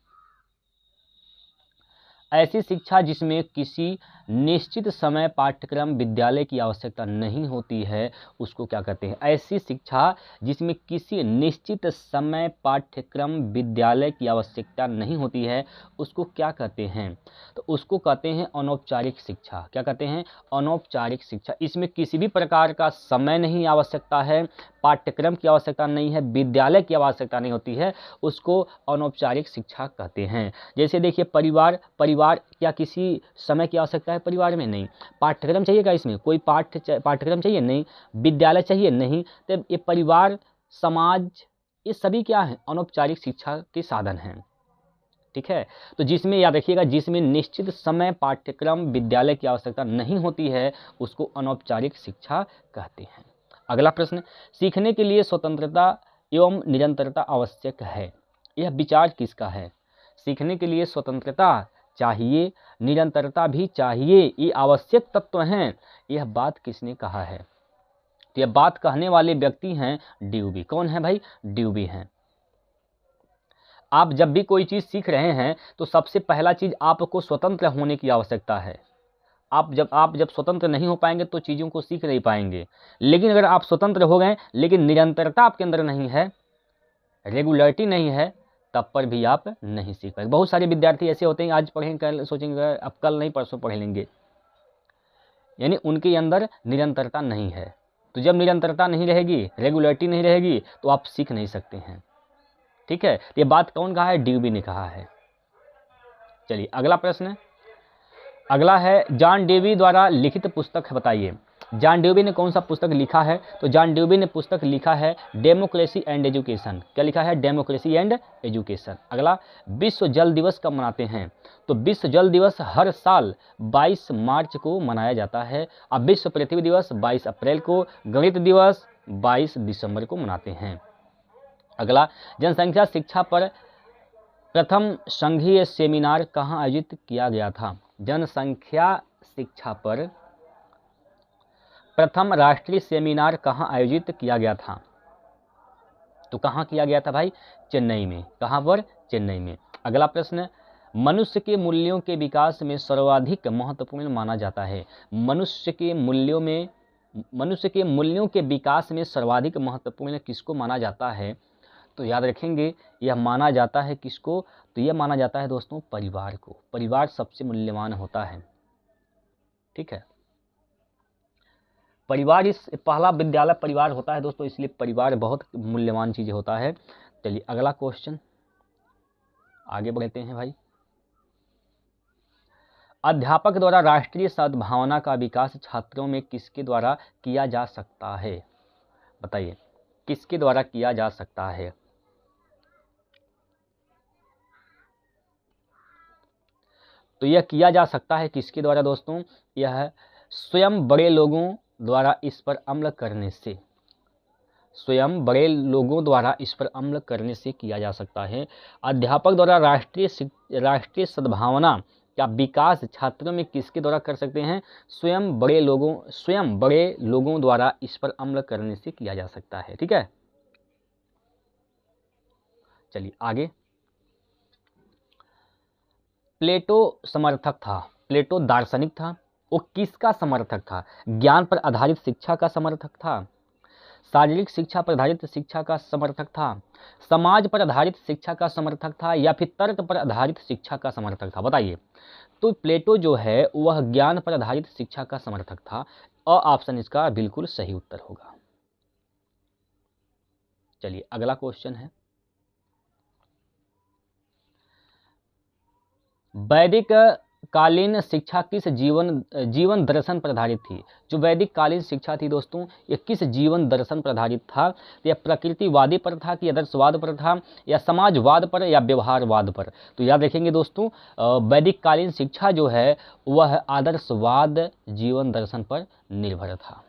ऐसी शिक्षा जिसमें किसी निश्चित समय पाठ्यक्रम विद्यालय की आवश्यकता नहीं होती है उसको क्या कहते हैं? ऐसी शिक्षा जिसमें किसी निश्चित समय पाठ्यक्रम विद्यालय की आवश्यकता नहीं होती है उसको क्या कहते हैं? तो उसको कहते हैं अनौपचारिक शिक्षा। क्या कहते हैं? अनौपचारिक शिक्षा। इसमें किसी भी प्रकार का समय नहीं आवश्यकता है, पाठ्यक्रम की आवश्यकता नहीं है, विद्यालय की आवश्यकता नहीं होती है, उसको अनौपचारिक शिक्षा कहते हैं। जैसे देखिए परिवार क्या किसी समय की आवश्यकता है? परिवार में नहीं। पाठ्यक्रम चाहिए क्या इसमें? कोई पाठ्यक्रम चाहिए? नहीं। विद्यालय चाहिए? नहीं। तो ये परिवार, समाज, ये सभी क्या है? अनौपचारिक शिक्षा के साधन हैं। ठीक है, तो जिसमें याद रखिएगा, जिसमें निश्चित समय पाठ्यक्रम विद्यालय की आवश्यकता नहीं होती है उसको अनौपचारिक शिक्षा कहते हैं। अगला प्रश्न, सीखने के लिए स्वतंत्रता एवं निरंतरता आवश्यक है, यह विचार किसका है? सीखने के लिए स्वतंत्रता चाहिए, निरंतरता भी चाहिए, ये आवश्यक तत्व हैं, यह बात किसने कहा है? तो यह बात कहने वाले व्यक्ति हैं ड्यूबी। कौन है भाई? ड्यूबी हैं। आप जब भी कोई चीज़ सीख रहे हैं तो सबसे पहला चीज़ आपको स्वतंत्र होने की आवश्यकता है। आप जब स्वतंत्र नहीं हो पाएंगे तो चीज़ों को सीख नहीं पाएंगे। लेकिन अगर आप स्वतंत्र हो गए लेकिन निरंतरता आपके अंदर नहीं है, रेगुलरिटी नहीं है, तब पर भी आप नहीं सीख पाएंगे। बहुत सारे विद्यार्थी ऐसे होते हैं, आज पढ़ेंगे कल सोचेंगे अब कल नहीं परसों पढ़ लेंगे, यानी उनके अंदर निरंतरता नहीं है। तो जब निरंतरता नहीं रहेगी, रेगुलरिटी नहीं रहेगी, तो आप सीख नहीं सकते हैं। ठीक है, ये बात कौन कहा है? ड्यूबी ने कहा है। चलिए अगला प्रश्न, अगला है जॉन ड्यूबी द्वारा लिखित पुस्तक बताइए। जॉन ड्यूबी ने कौन सा पुस्तक लिखा है? तो जॉन ड्यूबी ने पुस्तक लिखा है डेमोक्रेसी एंड एजुकेशन। क्या लिखा है? Democracy and education. अगला, विश्व जल दिवस कब मनाते हैं? तो विश्व जल दिवस हर साल 22 मार्च को मनाया जाता है। अब विश्व पृथ्वी दिवस 22 अप्रैल को, गणित दिवस 22 दिसंबर को मनाते हैं। अगला, जनसंख्या शिक्षा पर प्रथम संघीय सेमिनार कहाँ आयोजित किया गया था? जनसंख्या शिक्षा पर प्रथम राष्ट्रीय सेमिनार कहाँ आयोजित किया गया था? तो कहाँ किया गया था भाई? चेन्नई में। कहाँ पर? चेन्नई में। अगला प्रश्न, मनुष्य के मूल्यों के विकास में सर्वाधिक महत्वपूर्ण माना जाता है। मनुष्य के मूल्यों के विकास में सर्वाधिक महत्वपूर्ण किसको माना जाता है? तो याद रखेंगे, यह माना जाता है किसको? तो यह माना जाता है दोस्तों परिवार को। परिवार सबसे मूल्यवान होता है। ठीक है, परिवार, इस पहला विद्यालय परिवार होता है दोस्तों, इसलिए परिवार बहुत मूल्यवान चीज़ होता है। चलिए अगला क्वेश्चन आगे बढ़ते हैं भाई। अध्यापक द्वारा राष्ट्रीय सद्भावना का विकास छात्रों में किसके द्वारा किया जा सकता है? बताइए, किसके द्वारा किया जा सकता है? तो यह किया जा सकता है किसके द्वारा दोस्तों? यह स्वयं बड़े लोगों द्वारा इस पर अमल करने से, स्वयं बड़े लोगों द्वारा इस पर अमल करने से किया जा सकता है। अध्यापक द्वारा राष्ट्रीय सद्भावना का विकास छात्रों में किसके द्वारा कर सकते हैं? स्वयं बड़े लोगों द्वारा इस पर अमल करने से किया जा सकता है। ठीक है, चलिए आगे। प्लेटो समर्थक था, प्लेटो दार्शनिक था, वो किसका समर्थक था? ज्ञान पर आधारित शिक्षा का समर्थक था, शारीरिक शिक्षा पर आधारित शिक्षा का समर्थक था, समाज पर आधारित शिक्षा का समर्थक था, या फिर तर्क पर आधारित शिक्षा का समर्थक था? बताइए। तो प्लेटो जो है वह ज्ञान पर आधारित शिक्षा का समर्थक था। ऑप्शन इसका बिल्कुल सही उत्तर होगा। चलिए अगला क्वेश्चन है, वैदिक कालीन शिक्षा किस जीवन दर्शन पर आधारित थी? जो वैदिक कालीन शिक्षा थी दोस्तों, यह किस जीवन दर्शन पर आधारित था? यह प्रकृतिवादी पर था कि आदर्शवाद पर था, या समाजवाद पर, या व्यवहारवाद पर? तो याद रखेंगे दोस्तों, वैदिक कालीन शिक्षा जो है वह आदर्शवाद जीवन दर्शन पर निर्भर था।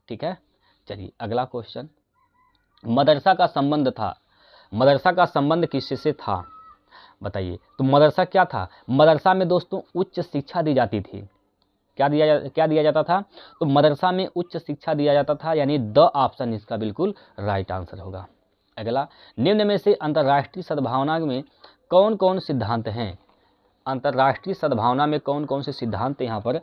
ठीक है। चलिए अगला क्वेश्चन, मदरसा का संबंध था, मदरसा का संबंध किससे था बताइए। तो मदरसा क्या था, मदरसा में दोस्तों उच्च शिक्षा दी जाती थी। क्या दिया जाता था, तो मदरसा में उच्च शिक्षा दिया जाता था, यानी द ऑप्शन इसका बिल्कुल राइट आंसर होगा। अगला, निम्न में से अंतर्राष्ट्रीय सद्भावना में कौन कौन सिद्धांत हैं, अंतर्राष्ट्रीय सद्भावना में कौन कौन से सिद्धांत यहाँ पर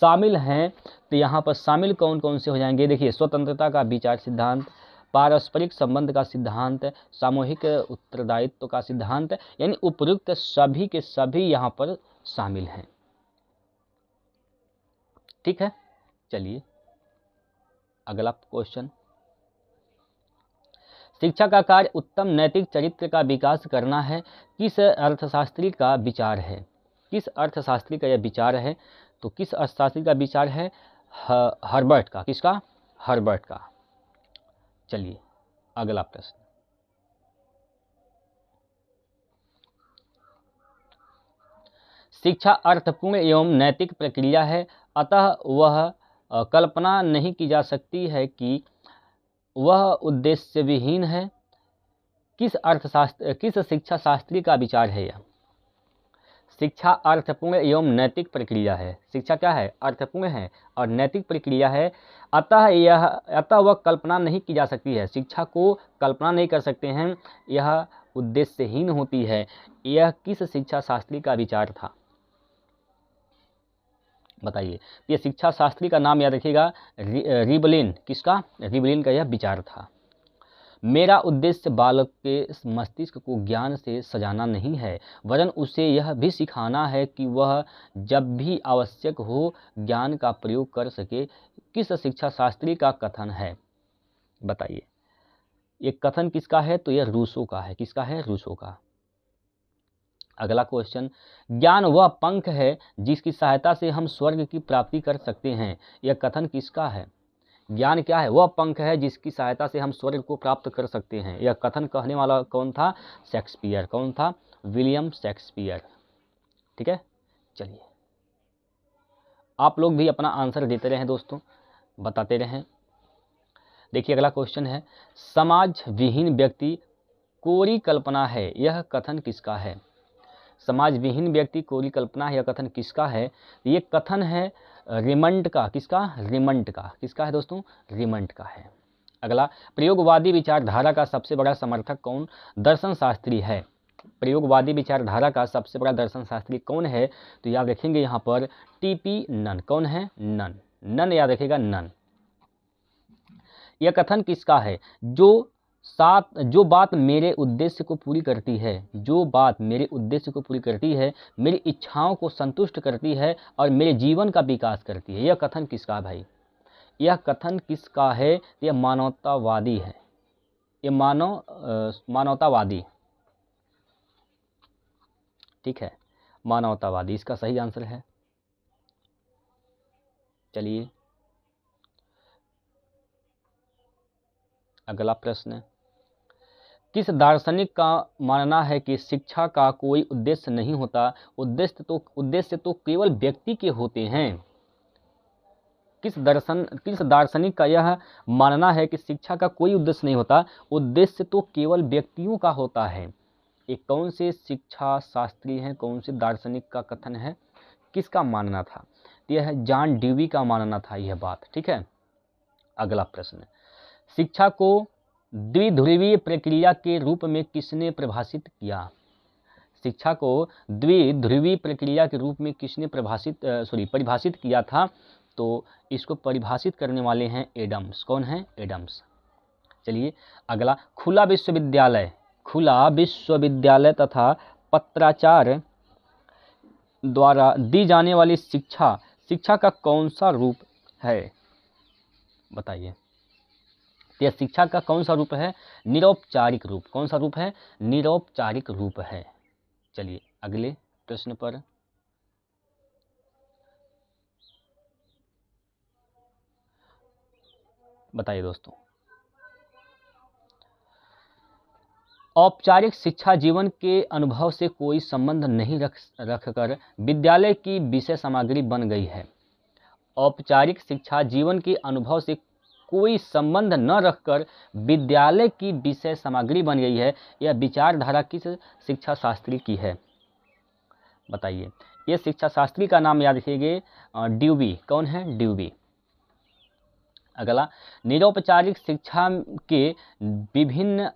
शामिल हैं। तो यहाँ पर शामिल कौन कौन से हो जाएंगे, देखिए, स्वतंत्रता का विचार सिद्धांत, पारस्परिक संबंध का सिद्धांत, सामूहिक उत्तरदायित्व का सिद्धांत, यानी उपयुक्त सभी के सभी यहाँ पर शामिल हैं। ठीक है। चलिए अगला क्वेश्चन, शिक्षा का कार्य उत्तम नैतिक चरित्र का विकास करना है, किस अर्थशास्त्री का विचार है, किस अर्थशास्त्री का यह विचार है। तो किस अर्थशास्त्री का विचार है, हर्बर्ट का, किसका, हर्बर्ट का। चलिए अगला प्रश्न, शिक्षा अर्थपूर्ण एवं नैतिक प्रक्रिया है, अतः वह कल्पना नहीं की जा सकती है कि वह उद्देश्य विहीन है। किस शिक्षा शास्त्री का विचार है यह। शिक्षा अर्थपूर्ण एवं नैतिक प्रक्रिया है, शिक्षा क्या है, अर्थपूर्ण है और नैतिक प्रक्रिया है, अतः वह कल्पना नहीं की जा सकती है, शिक्षा को कल्पना नहीं कर सकते हैं, यह उद्देश्यहीन होती है। यह किस शिक्षा शास्त्री का विचार था बताइए। ये शिक्षा शास्त्री का नाम याद रखिएगा, रिबलिन, किसका, रिबलिन का यह विचार था। मेरा उद्देश्य बालक के मस्तिष्क को ज्ञान से सजाना नहीं है, वरन उसे यह भी सिखाना है कि वह जब भी आवश्यक हो ज्ञान का प्रयोग कर सके। किस शिक्षा शास्त्री का कथन है बताइए। ये कथन किसका है, तो यह रूसो का है, किसका है, रूसो का। अगला क्वेश्चन, ज्ञान वह पंख है जिसकी सहायता से हम स्वर्ग की प्राप्ति कर सकते हैं, यह कथन किसका है। ज्ञान क्या है, वह पंख है जिसकी सहायता से हम स्वर्ग को प्राप्त कर सकते हैं, यह कथन कहने वाला कौन था, शेक्सपियर। कौन था, विलियम शेक्सपियर। ठीक है। चलिए आप लोग भी अपना आंसर देते रहें दोस्तों, बताते रहें। देखिए अगला क्वेश्चन है, समाज विहीन व्यक्ति कोरी कल्पना है, यह कथन किसका है। समाज विहीन व्यक्ति कोरी कल्पना है, यह कथन किसका है। ये कथन है रिमंड का, किसका, रिमंड का। किसका है दोस्तों, रिमंड का है। अगला, प्रयोगवादी विचारधारा का सबसे बड़ा समर्थक कौन दर्शन शास्त्री है। प्रयोगवादी विचारधारा का सबसे बड़ा दर्शन शास्त्री कौन है, तो याद रखेंगे यहाँ पर टीपी नन। कौन है, नन, नन याद रखेगा, नन। यह कथन किसका है, जो बात मेरे उद्देश्य को पूरी करती है, जो बात मेरे उद्देश्य को पूरी करती है, मेरी इच्छाओं को संतुष्ट करती है और मेरे जीवन का विकास करती है, यह कथन किसका है भाई। यह कथन किसका है, यह मानवतावादी है, ये मानवतावादी। ठीक है, मानवतावादी इसका सही आंसर है। चलिए अगला प्रश्न, किस दार्शनिक का मानना है कि शिक्षा का कोई उद्देश्य नहीं होता, उद्देश्य तो केवल व्यक्ति के होते हैं। किस दार्शनिक का यह मानना है कि शिक्षा का कोई उद्देश्य नहीं होता, उद्देश्य तो केवल व्यक्तियों का होता है। ये कौन से शिक्षा शास्त्री हैं, कौन से दार्शनिक का कथन है, किसका मानना था, यह जॉन डेवी का मानना था यह बात। ठीक है। अगला प्रश्न, शिक्षा को द्विध्रुवीय प्रक्रिया के रूप में किसने परिभाषित किया। शिक्षा को द्विध्रुवीय प्रक्रिया के रूप में किसने परिभाषित किया था, तो इसको परिभाषित करने वाले हैं एडम्स। कौन है, एडम्स। चलिए अगला, खुला विश्वविद्यालय तथा पत्राचार द्वारा दी जाने वाली शिक्षा का कौन सा रूप है बताइए। यह शिक्षा का कौन सा रूप है, निरौपचारिक रूप। कौन सा रूप है, निरौपचारिक रूप है। चलिए अगले प्रश्न पर, बताइए दोस्तों। औपचारिक शिक्षा जीवन के अनुभव से कोई संबंध नहीं रखकर विद्यालय की विषय सामग्री बन गई है। औपचारिक शिक्षा जीवन के अनुभव से कोई संबंध न रखकर विद्यालय की विषय सामग्री बन गई है, यह विचारधारा किस शिक्षा शास्त्री की है? बताइए। ये शिक्षा शास्त्री का नाम याद रखिएगा, ड्यूबी। कौन है? ड्यूबी। अगला, निरौपचारिक शिक्षा के विभिन्न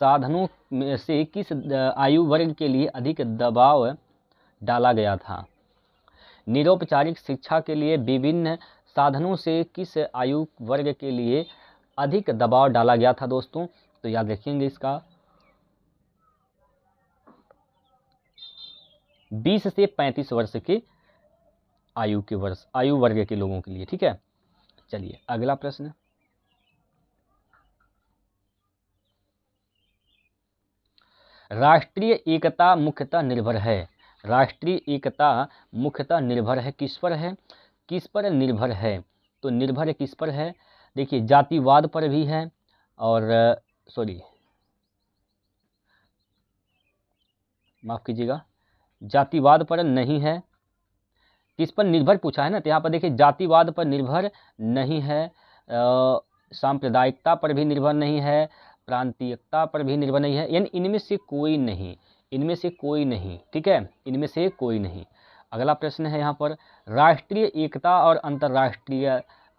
साधनों में से किस आयु वर्ग के लिए अधिक दबाव डाला गया था? निरौपचारिक शिक्षा के लिए विभिन्न साधनों से किस आयु वर्ग के लिए अधिक दबाव डाला गया था दोस्तों? तो याद रखेंगे इसका 20 से 35 वर्ष के आयु वर्ग के लोगों के लिए। ठीक है, चलिए अगला प्रश्न। राष्ट्रीय एकता मुख्यतः निर्भर है। राष्ट्रीय एकता मुख्यतः निर्भर है किस पर है? किस पर निर्भर है? तो निर्भर किस पर है? देखिए, जातिवाद पर भी है और माफ कीजिएगा, जातिवाद पर नहीं है। किस पर निर्भर पूछा है ना, तो यहाँ पर देखिए जातिवाद पर निर्भर नहीं है, सांप्रदायिकता पर भी निर्भर नहीं है, प्रांतीयता पर भी निर्भर नहीं है, यानी इनमें से कोई नहीं, इनमें से कोई नहीं। ठीक है, इनमें से कोई नहीं। अगला प्रश्न है यहाँ पर, राष्ट्रीय एकता और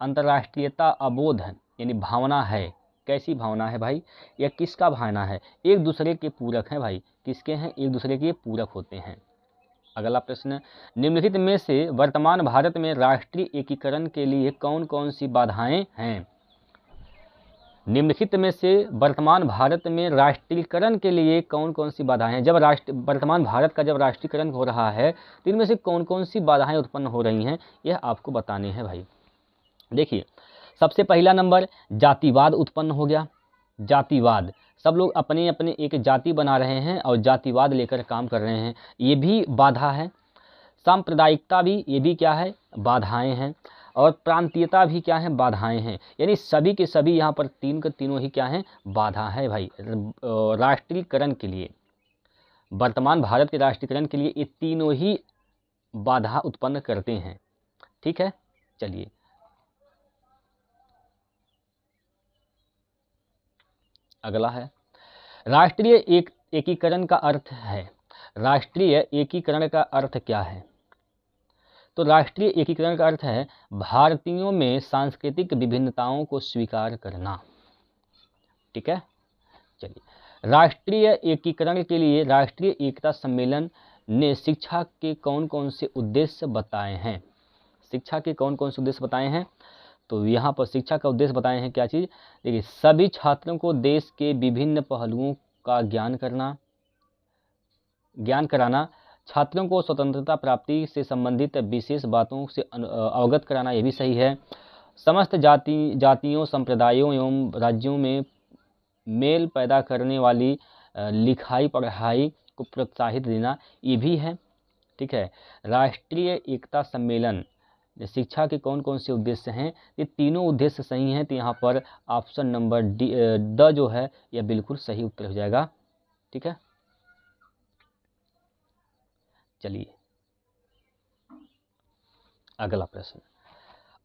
अंतर्राष्ट्रीयता अबोध यानी भावना है। कैसी भावना है भाई? यह किसका भावना है? एक दूसरे के पूरक हैं भाई। किसके हैं? एक दूसरे के पूरक होते हैं। अगला प्रश्न, निम्नलिखित में से वर्तमान भारत में राष्ट्रीय एकीकरण के लिए कौन कौन सी बाधाएं हैं? निम्नलिखित में से वर्तमान भारत में राष्ट्रीयकरण के लिए कौन कौन सी बाधाएं हैं? जब वर्तमान भारत का जब राष्ट्रीयकरण हो रहा है तो इनमें से कौन कौन सी बाधाएं उत्पन्न हो रही हैं, यह आपको बताने हैं भाई। देखिए, सबसे पहला नंबर जातिवाद उत्पन्न हो गया। जातिवाद, सब लोग अपने अपने एक जाति बना रहे हैं और जातिवाद लेकर काम कर रहे हैं, ये भी बाधा है। सांप्रदायिकता भी, ये भी क्या है? बाधाएं हैं। और प्रांतीयता भी क्या है? बाधाएं हैं। यानी सभी के सभी यहाँ पर तीन के तीनों ही क्या हैं? बाधा है भाई राष्ट्रीयकरण के लिए। वर्तमान भारत के राष्ट्रीयकरण के लिए ये तीनों ही बाधा उत्पन्न करते हैं। ठीक है, चलिए अगला है, राष्ट्रीय एकीकरण का अर्थ है। राष्ट्रीय एकीकरण का अर्थ क्या है? तो राष्ट्रीय एकीकरण का अर्थ है भारतीयों में सांस्कृतिक विभिन्नताओं को स्वीकार करना। ठीक है, चलिए, राष्ट्रीय एकीकरण के लिए राष्ट्रीय एकता सम्मेलन ने शिक्षा के कौन कौन से उद्देश्य बताए हैं? शिक्षा के कौन कौन से उद्देश्य बताए हैं? तो यहाँ पर शिक्षा का उद्देश्य बताए हैं क्या चीज़? देखिए, सभी छात्रों को देश के विभिन्न पहलुओं का ज्ञान कराना, छात्रों को स्वतंत्रता प्राप्ति से संबंधित विशेष बातों से अवगत कराना, ये भी सही है। समस्त जातियों, संप्रदायों एवं राज्यों में मेल पैदा करने वाली लिखाई पढ़ाई को प्रोत्साहित देना, ये भी है। ठीक है, राष्ट्रीय एकता सम्मेलन शिक्षा के कौन कौन से उद्देश्य हैं? ये तीनों उद्देश्य सही हैं, तो यहाँ पर ऑप्शन नंबर ड जो है यह बिल्कुल सही उत्तर हो जाएगा। ठीक है, चलिए अगला प्रश्न,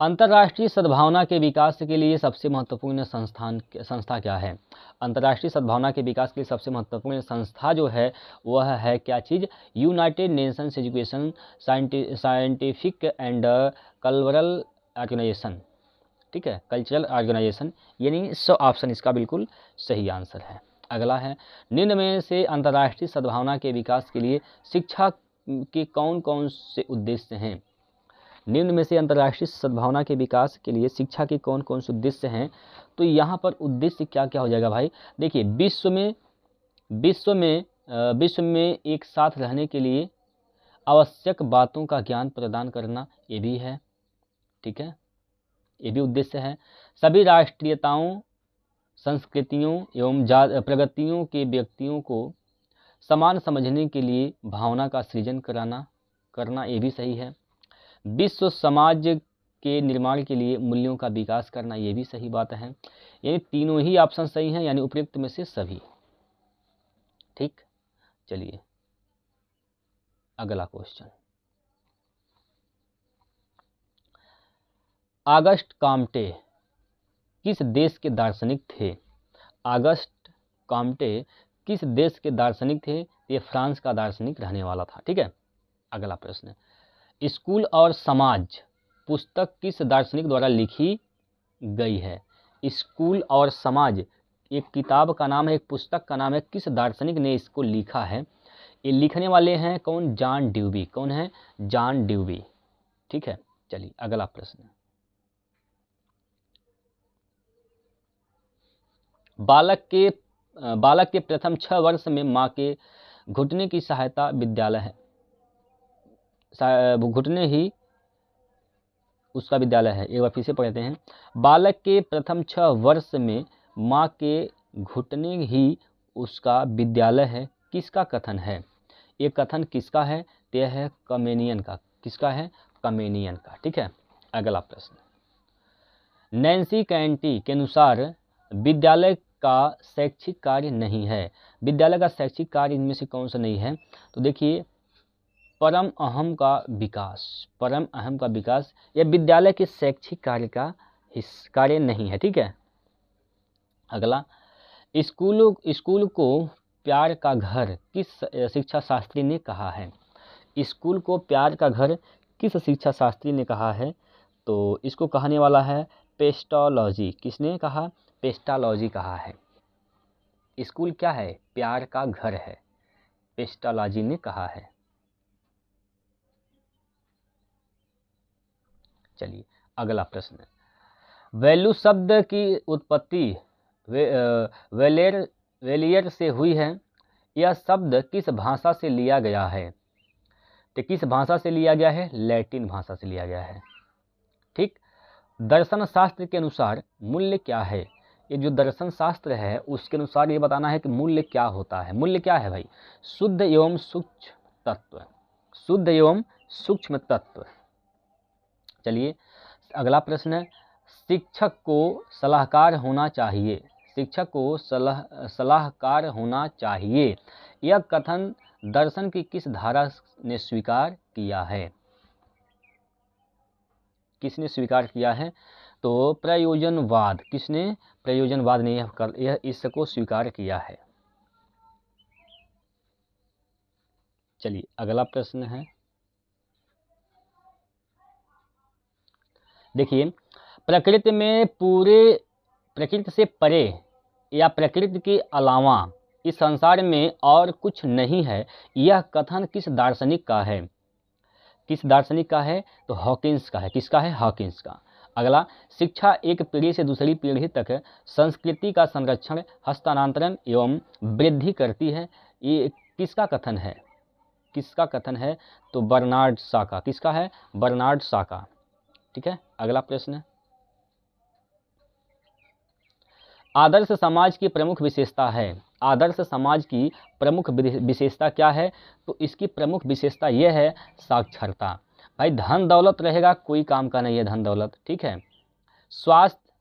अंतर्राष्ट्रीय सद्भावना के विकास के लिए सबसे महत्वपूर्ण संस्था क्या है? अंतर्राष्ट्रीय सद्भावना के विकास के लिए सबसे महत्वपूर्ण संस्था जो है वह है क्या चीज़? United Nations Education Scientific and Cultural Organisation. ठीक है, कल्चरल ऑर्गेनाइजेशन, यानी ऑप्शन इसका बिल्कुल सही आंसर है। अगला है, निम्न में से अंतर्राष्ट्रीय सद्भावना के विकास के लिए शिक्षा के कौन कौन से उद्देश्य हैं? निम्न में से अंतर्राष्ट्रीय सद्भावना के विकास के लिए शिक्षा के कौन कौन से उद्देश्य हैं? तो यहाँ पर उद्देश्य क्या क्या हो जाएगा भाई? देखिए, विश्व में एक साथ रहने के लिए आवश्यक बातों का ज्ञान प्रदान करना, ये भी है। ठीक है, ये भी उद्देश्य है। सभी राष्ट्रीयताओं, संस्कृतियों एवं प्रगतियों के व्यक्तियों को समान समझने के लिए भावना का सृजन करना, ये भी सही है। विश्व समाज के निर्माण के लिए मूल्यों का विकास करना, ये भी सही बात है। यानी तीनों ही ऑप्शन सही हैं, यानी उपयुक्त में से सभी। ठीक, चलिए अगला क्वेश्चन, ऑगस्ट काम्टे किस देश के दार्शनिक थे? ऑगस्ट कॉम्टे किस देश के दार्शनिक थे? ये फ्रांस का दार्शनिक रहने वाला था। ठीक है, अगला प्रश्न, स्कूल और समाज पुस्तक किस दार्शनिक द्वारा लिखी गई है? स्कूल और समाज एक किताब का नाम है, एक पुस्तक का नाम है, किस दार्शनिक ने इसको लिखा है? ये लिखने वाले हैं कौन? John dewy. कौन है? John dewy. ठीक है, चलिए अगला प्रश्न, बालक के प्रथम 6 वर्ष में माँ के घुटने की सहायता विद्यालय है, घुटने ही उसका विद्यालय है। एक बार फिर से पढ़ते हैं, बालक के प्रथम 6 वर्ष में माँ के घुटने ही उसका विद्यालय है, किसका कथन है? ये कथन किसका है? यह है कमेनियन का। किसका है? कमेनियन का। ठीक है, अगला प्रश्न, नैन्सी कैंटी के अनुसार विद्यालय का शैक्षिक कार्य नहीं है। विद्यालय का शैक्षिक कार्य इनमें से कौन सा नहीं है? तो देखिए, परम अहम का विकास। परम अहम का विकास यह विद्यालय के शैक्षिक कार्य का कार्य नहीं है। ठीक है, अगला, स्कूल को प्यार का घर किस शिक्षा शास्त्री ने कहा है? स्कूल को प्यार का घर किस शिक्षा शास्त्री ने कहा है? तो इसको कहने वाला है पेस्टोलॉजी। किसने कहा? पेस्टोलॉजी कहा है। स्कूल क्या है? प्यार का घर है, पेस्टोलॉजी ने कहा है। चलिए अगला प्रश्न, वैल्यू शब्द की उत्पत्ति वेलियर से हुई है। यह शब्द किस भाषा से लिया गया है? तो किस भाषा से लिया गया है? लैटिन भाषा से लिया गया है। ठीक, दर्शन शास्त्र के अनुसार मूल्य क्या है? ये जो दर्शन शास्त्र है उसके अनुसार ये बताना है कि मूल्य क्या होता है। मूल्य क्या है भाई? शुद्ध एवं सूक्ष्म तत्व। शुद्ध एवं सूक्ष्म तत्व। चलिए अगला प्रश्न है, शिक्षक को सलाहकार होना चाहिए। शिक्षक को सलाहकार होना चाहिए, यह कथन दर्शन की किस धारा ने स्वीकार किया है? किसने स्वीकार किया है? तो प्रयोजनवाद। किसने? प्रयोजनवाद ने यह इसको स्वीकार किया है। चलिए अगला प्रश्न है, देखिए, प्रकृति से परे या प्रकृति के अलावा इस संसार में और कुछ नहीं है, यह कथन किस दार्शनिक का है? किस दार्शनिक का है? तो हॉकिंस का है। किसका है? हॉकिंस का। अगला, शिक्षा एक पीढ़ी से दूसरी पीढ़ी तक संस्कृति का संरक्षण, हस्तांतरण एवं वृद्धि करती है, ये किसका कथन है? किसका कथन है? तो बर्नार्ड शॉ का। किसका है? बर्नार्ड शॉ का। ठीक है, अगला प्रश्न, आदर्श समाज की प्रमुख विशेषता है। आदर्श समाज की प्रमुख विशेषता क्या है? तो इसकी प्रमुख विशेषता यह है साक्षरता। भाई धन दौलत रहेगा कोई काम का नहीं है धन दौलत। ठीक है, स्वास्थ्य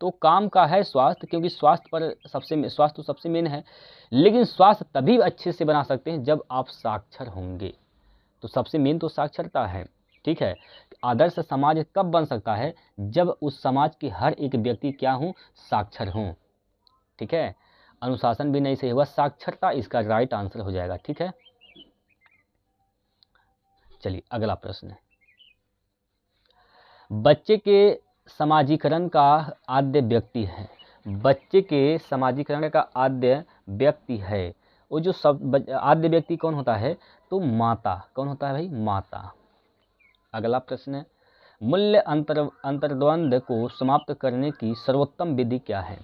तो काम का है स्वास्थ्य, क्योंकि स्वास्थ्य तो सबसे मेन है, लेकिन स्वास्थ्य तभी अच्छे से बना सकते हैं जब आप साक्षर होंगे। तो सबसे मेन तो साक्षरता है। ठीक है, आदर्श समाज कब बन सकता है? जब उस समाज के हर एक व्यक्ति क्या हो? साक्षर हों। ठीक है, अनुशासन भी नहीं सही हुआ, साक्षरता इसका राइट आंसर हो जाएगा। ठीक है, चलिए अगला प्रश्न, बच्चे के समाजीकरण का आद्य व्यक्ति है। बच्चे के समाजीकरण का आद्य व्यक्ति है, वो जो आद्य व्यक्ति कौन होता है? तो माता। कौन होता है भाई? माता। अगला प्रश्न, मूल्य अंतर्द्वंद को समाप्त करने की सर्वोत्तम विधि क्या है?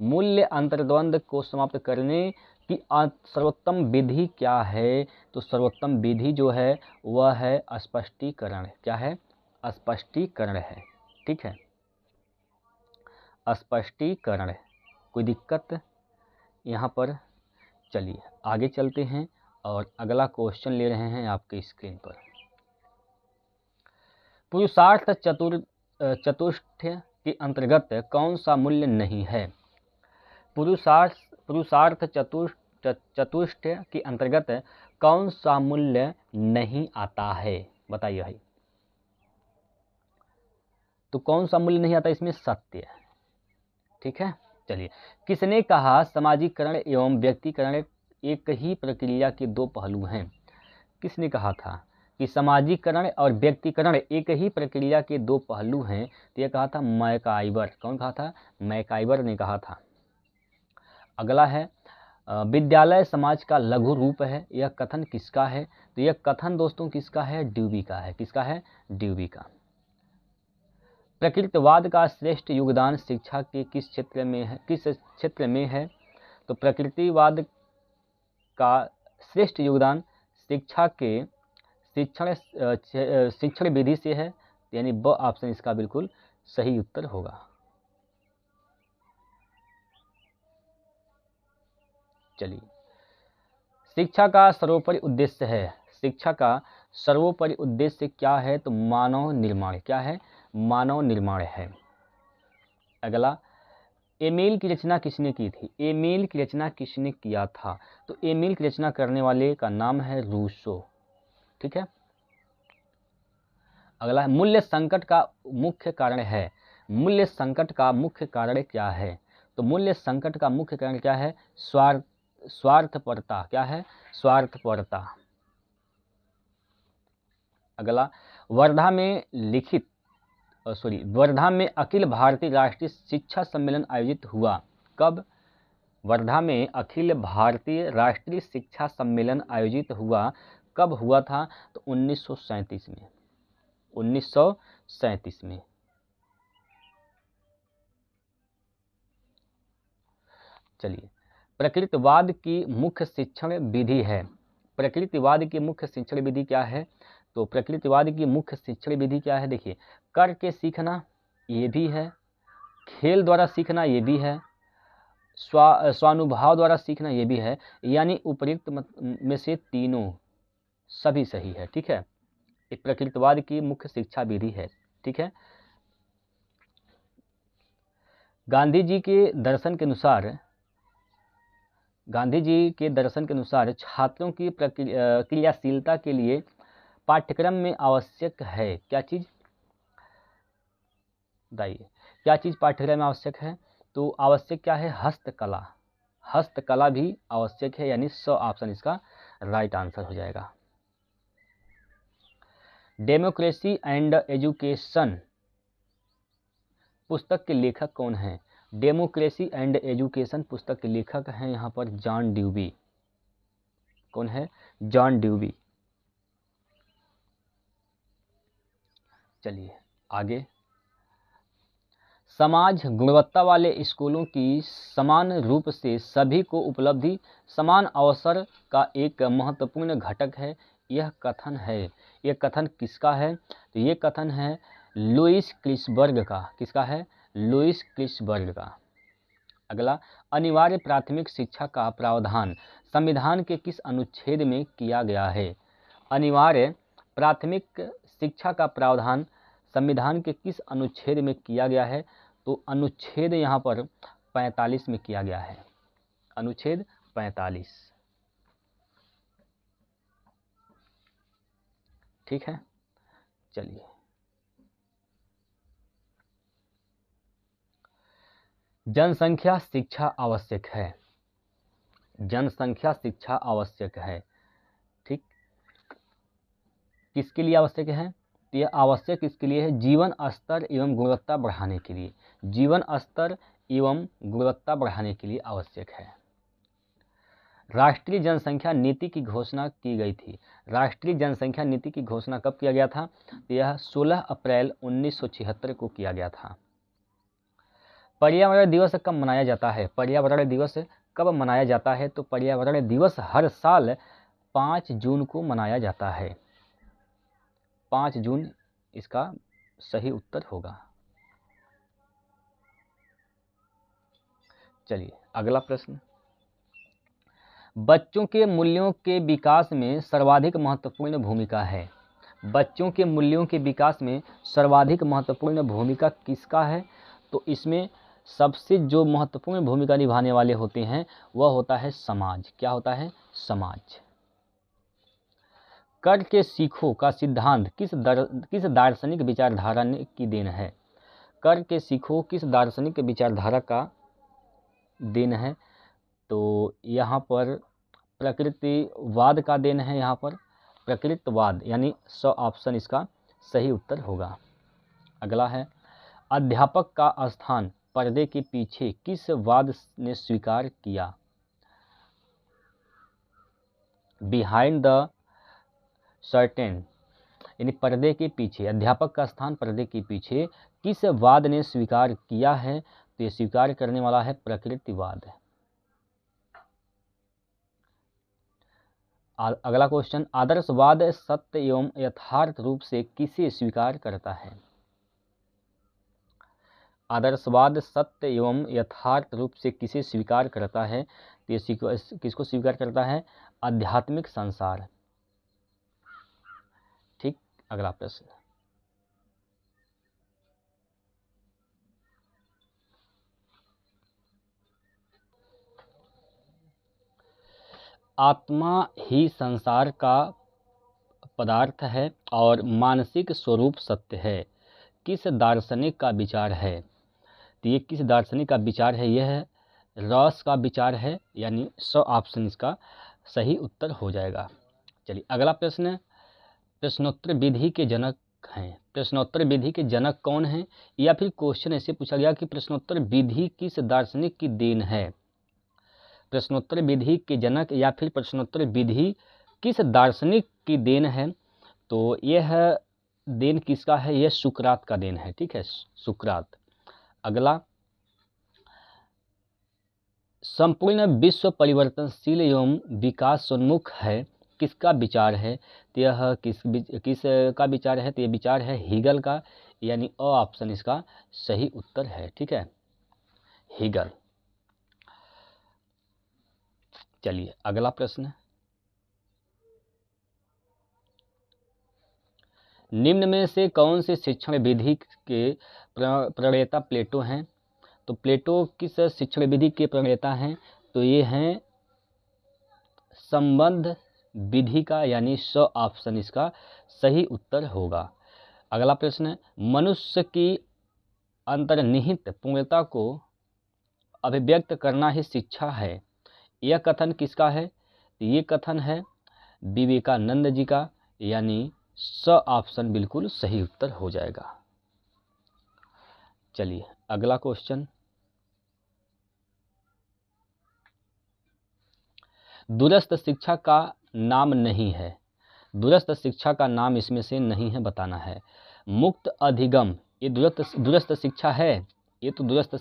मूल्य अंतर्द्वंद को समाप्त करने की सर्वोत्तम विधि क्या है? तो सर्वोत्तम विधि जो है वह है स्पष्टीकरण। क्या है? स्पष्टीकरण है। ठीक है, स्पष्टीकरण। कोई दिक्कत यहाँ पर? चलिए आगे चलते हैं और अगला क्वेश्चन ले रहे हैं आपके स्क्रीन पर। पुरुषार्थ चतुष्टय के अंतर्गत कौन सा मूल्य नहीं है? पुरुषार्थ चतुष्टय के अंतर्गत कौन सा मूल्य नहीं आता है? बताइए भाई। तो कौन सा मूल्य नहीं आता इसमें? सत्य। ठीक है, चलिए। किसने कहा सामाजिकरण एवं व्यक्तिकरण एक ही प्रक्रिया के दो पहलू हैं? किसने कहा था कि सामाजिकरण और व्यक्तिकरण एक ही प्रक्रिया के दो पहलू हैं? तो यह कहा था मैकाइवर। कौन कहा था? मैकाइवर ने कहा था। अगला है विद्यालय समाज का लघु रूप है, यह कथन किसका है? तो यह कथन दोस्तों किसका है? ड्यूबी का है। किसका है? ड्यूबी का। प्रकृतिवाद का श्रेष्ठ योगदान शिक्षा के किस क्षेत्र में है? किस क्षेत्र में है? तो प्रकृतिवाद का श्रेष्ठ योगदान शिक्षा के शिक्षण विधि से है, यानी ब ऑप्शन इसका बिल्कुल सही उत्तर होगा। चलिए, शिक्षा का सर्वोपरि उद्देश्य है। शिक्षा का सर्वोपरि उद्देश्य क्या है? तो मानव निर्माण। क्या है? मानव निर्माण है। अगला, एमिल की रचना किसने की थी? एमिल की रचना किसने किया था? तो एमिल की रचना करने वाले का नाम है रूसो। ठीक है। अगला है मूल्य संकट का मुख्य कारण है। मूल्य संकट का मुख्य कारण क्या है? तो मूल्य संकट का मुख्य कारण क्या है? स्वार्थपरता। क्या है? स्वार्थपरता। अगला, वर्धा में अखिल भारतीय राष्ट्रीय शिक्षा सम्मेलन आयोजित हुआ कब? वर्धा में अखिल भारतीय राष्ट्रीय शिक्षा सम्मेलन आयोजित हुआ कब हुआ था? तो 1937 में। 1937 में। चलिए, प्रकृतिवाद की मुख्य शिक्षण विधि है। प्रकृतिवाद की मुख्य शिक्षण विधि क्या है? तो प्रकृतिवाद की मुख्य शिक्षण विधि क्या है? देखिए, करके सीखना ये भी है, खेल द्वारा सीखना ये भी है, स्वानुभव द्वारा सीखना ये भी है, यानी उपयुक्त में से तीनों सभी सही है। ठीक है, एक प्रकृतिवाद की मुख्य शिक्षा विधि है। ठीक है। गांधी जी के दर्शन के अनुसार छात्रों की क्रियाशीलता के लिए पाठ्यक्रम में आवश्यक है क्या चीज़? बताइए, क्या चीज़ पाठ्यक्रम में आवश्यक है? तो आवश्यक क्या है? हस्तकला। हस्तकला भी आवश्यक है, यानी स ऑप्शन इसका राइट आंसर हो जाएगा। डेमोक्रेसी एंड एजुकेशन पुस्तक के लेखक कौन हैं? डेमोक्रेसी एंड एजुकेशन पुस्तक के लेखक हैं यहाँ पर जॉन ड्यूबी। कौन है? जॉन ड्यूबी। चलिए आगे, समाज गुणवत्ता वाले स्कूलों की समान रूप से सभी को उपलब्धि समान अवसर का एक महत्वपूर्ण घटक है, यह कथन है। यह कथन किसका है? तो ये कथन है लुईस क्लिसबर्ग का। किसका है? लुईस क्लिसबर्ग का। अगला, अनिवार्य प्राथमिक शिक्षा का प्रावधान संविधान के किस अनुच्छेद में किया गया है? अनिवार्य प्राथमिक शिक्षा का प्रावधान संविधान के किस अनुच्छेद में किया गया है? तो अनुच्छेद यहाँ पर 45 में किया गया है। अनुच्छेद 45। ठीक है, चलिए जनसंख्या शिक्षा आवश्यक है। जनसंख्या शिक्षा आवश्यक है। ठीक, किसके लिए आवश्यक है? तो यह आवश्यक इसके लिए है जीवन स्तर एवं गुणवत्ता बढ़ाने के लिए। जीवन स्तर एवं गुणवत्ता बढ़ाने के लिए आवश्यक है। राष्ट्रीय जनसंख्या नीति की घोषणा की गई थी। राष्ट्रीय जनसंख्या नीति की घोषणा कब किया गया था? तो यह 16 अप्रैल 1976 को किया गया था। पर्यावरण दिवस कब मनाया जाता है? पर्यावरण दिवस कब मनाया जाता है? तो पर्यावरण दिवस हर साल 5 जून को मनाया जाता है। 5 जून इसका सही उत्तर होगा। चलिए अगला प्रश्न, बच्चों के मूल्यों के विकास में सर्वाधिक महत्वपूर्ण भूमिका है। बच्चों के मूल्यों के विकास में सर्वाधिक महत्वपूर्ण भूमिका किसका है? तो इसमें सबसे जो महत्वपूर्ण भूमिका निभाने वाले होते हैं वह होता है समाज। क्या होता है? समाज। कर के सीखो का सिद्धांत किस दार्शनिक विचारधारा की देन है? करके सीखो किस दार्शनिक विचारधारा का देन है? तो यहाँ पर प्रकृतिवाद का देन है। यहाँ पर प्रकृतिवाद यानी ऑप्शन इसका सही उत्तर होगा। अगला है, अध्यापक का स्थान पर्दे के पीछे किस वाद ने स्वीकार किया? बिहाइंड द सर्टेन यानी पर्दे के पीछे, अध्यापक का स्थान पर्दे के पीछे किस वाद ने स्वीकार किया है? तो ये स्वीकार करने वाला है प्रकृतिवाद। अगला क्वेश्चन, आदर्शवाद सत्य एवं यथार्थ रूप से किसे स्वीकार करता है? आदर्शवाद सत्य एवं यथार्थ रूप से किसे स्वीकार करता है? तो ये किसको स्वीकार करता है? आध्यात्मिक संसार। ठीक, अगला प्रश्न, आत्मा ही संसार का पदार्थ है और मानसिक स्वरूप सत्य है, किस दार्शनिक का विचार है? तो ये किस दार्शनिक का विचार है? यह है रॉस का विचार है, यानी ऑप्शन इसका सही उत्तर हो जाएगा। चलिए अगला प्रश्न है, प्रश्नोत्तर विधि के जनक हैं। प्रश्नोत्तर विधि के जनक कौन हैं? या फिर क्वेश्चन ऐसे पूछा गया कि प्रश्नोत्तर विधि किस दार्शनिक की देन है? प्रश्नोत्तर विधि के जनक या फिर प्रश्नोत्तर विधि किस दार्शनिक की देन है? तो यह देन किसका है? यह सुकरात का देन है। ठीक है, सुकरात। अगला, संपूर्ण विश्व परिवर्तनशील एवं विकासोन्मुख है, किसका विचार है? तो यह किस का विचार है? तो यह विचार है हीगल का, यानी ऑप्शन इसका सही उत्तर है। ठीक है, हीगल। चलिए अगला प्रश्न, निम्न में से कौन से शिक्षण विधि के प्रणेता प्लेटो हैं? तो प्लेटो किस शिक्षण विधि के प्रणेता हैं? तो ये हैं संबंध विधि का, यानी ऑप्शन इसका सही उत्तर होगा। अगला प्रश्न है, मनुष्य की अंतर्निहित पूर्णता को अभिव्यक्त करना ही शिक्षा है, यह कथन किसका है? ये कथन है विवेकानंद जी का, यानी ऑप्शन बिल्कुल सही उत्तर हो जाएगा। चलिए अगला क्वेश्चन, दूरस्थ शिक्षा का नाम नहीं है। दूरस्थ शिक्षा का नाम इसमें से नहीं है, बताना है। मुक्त अधिगम, ये दूरस्थ शिक्षा है? ये तो दूरस्थ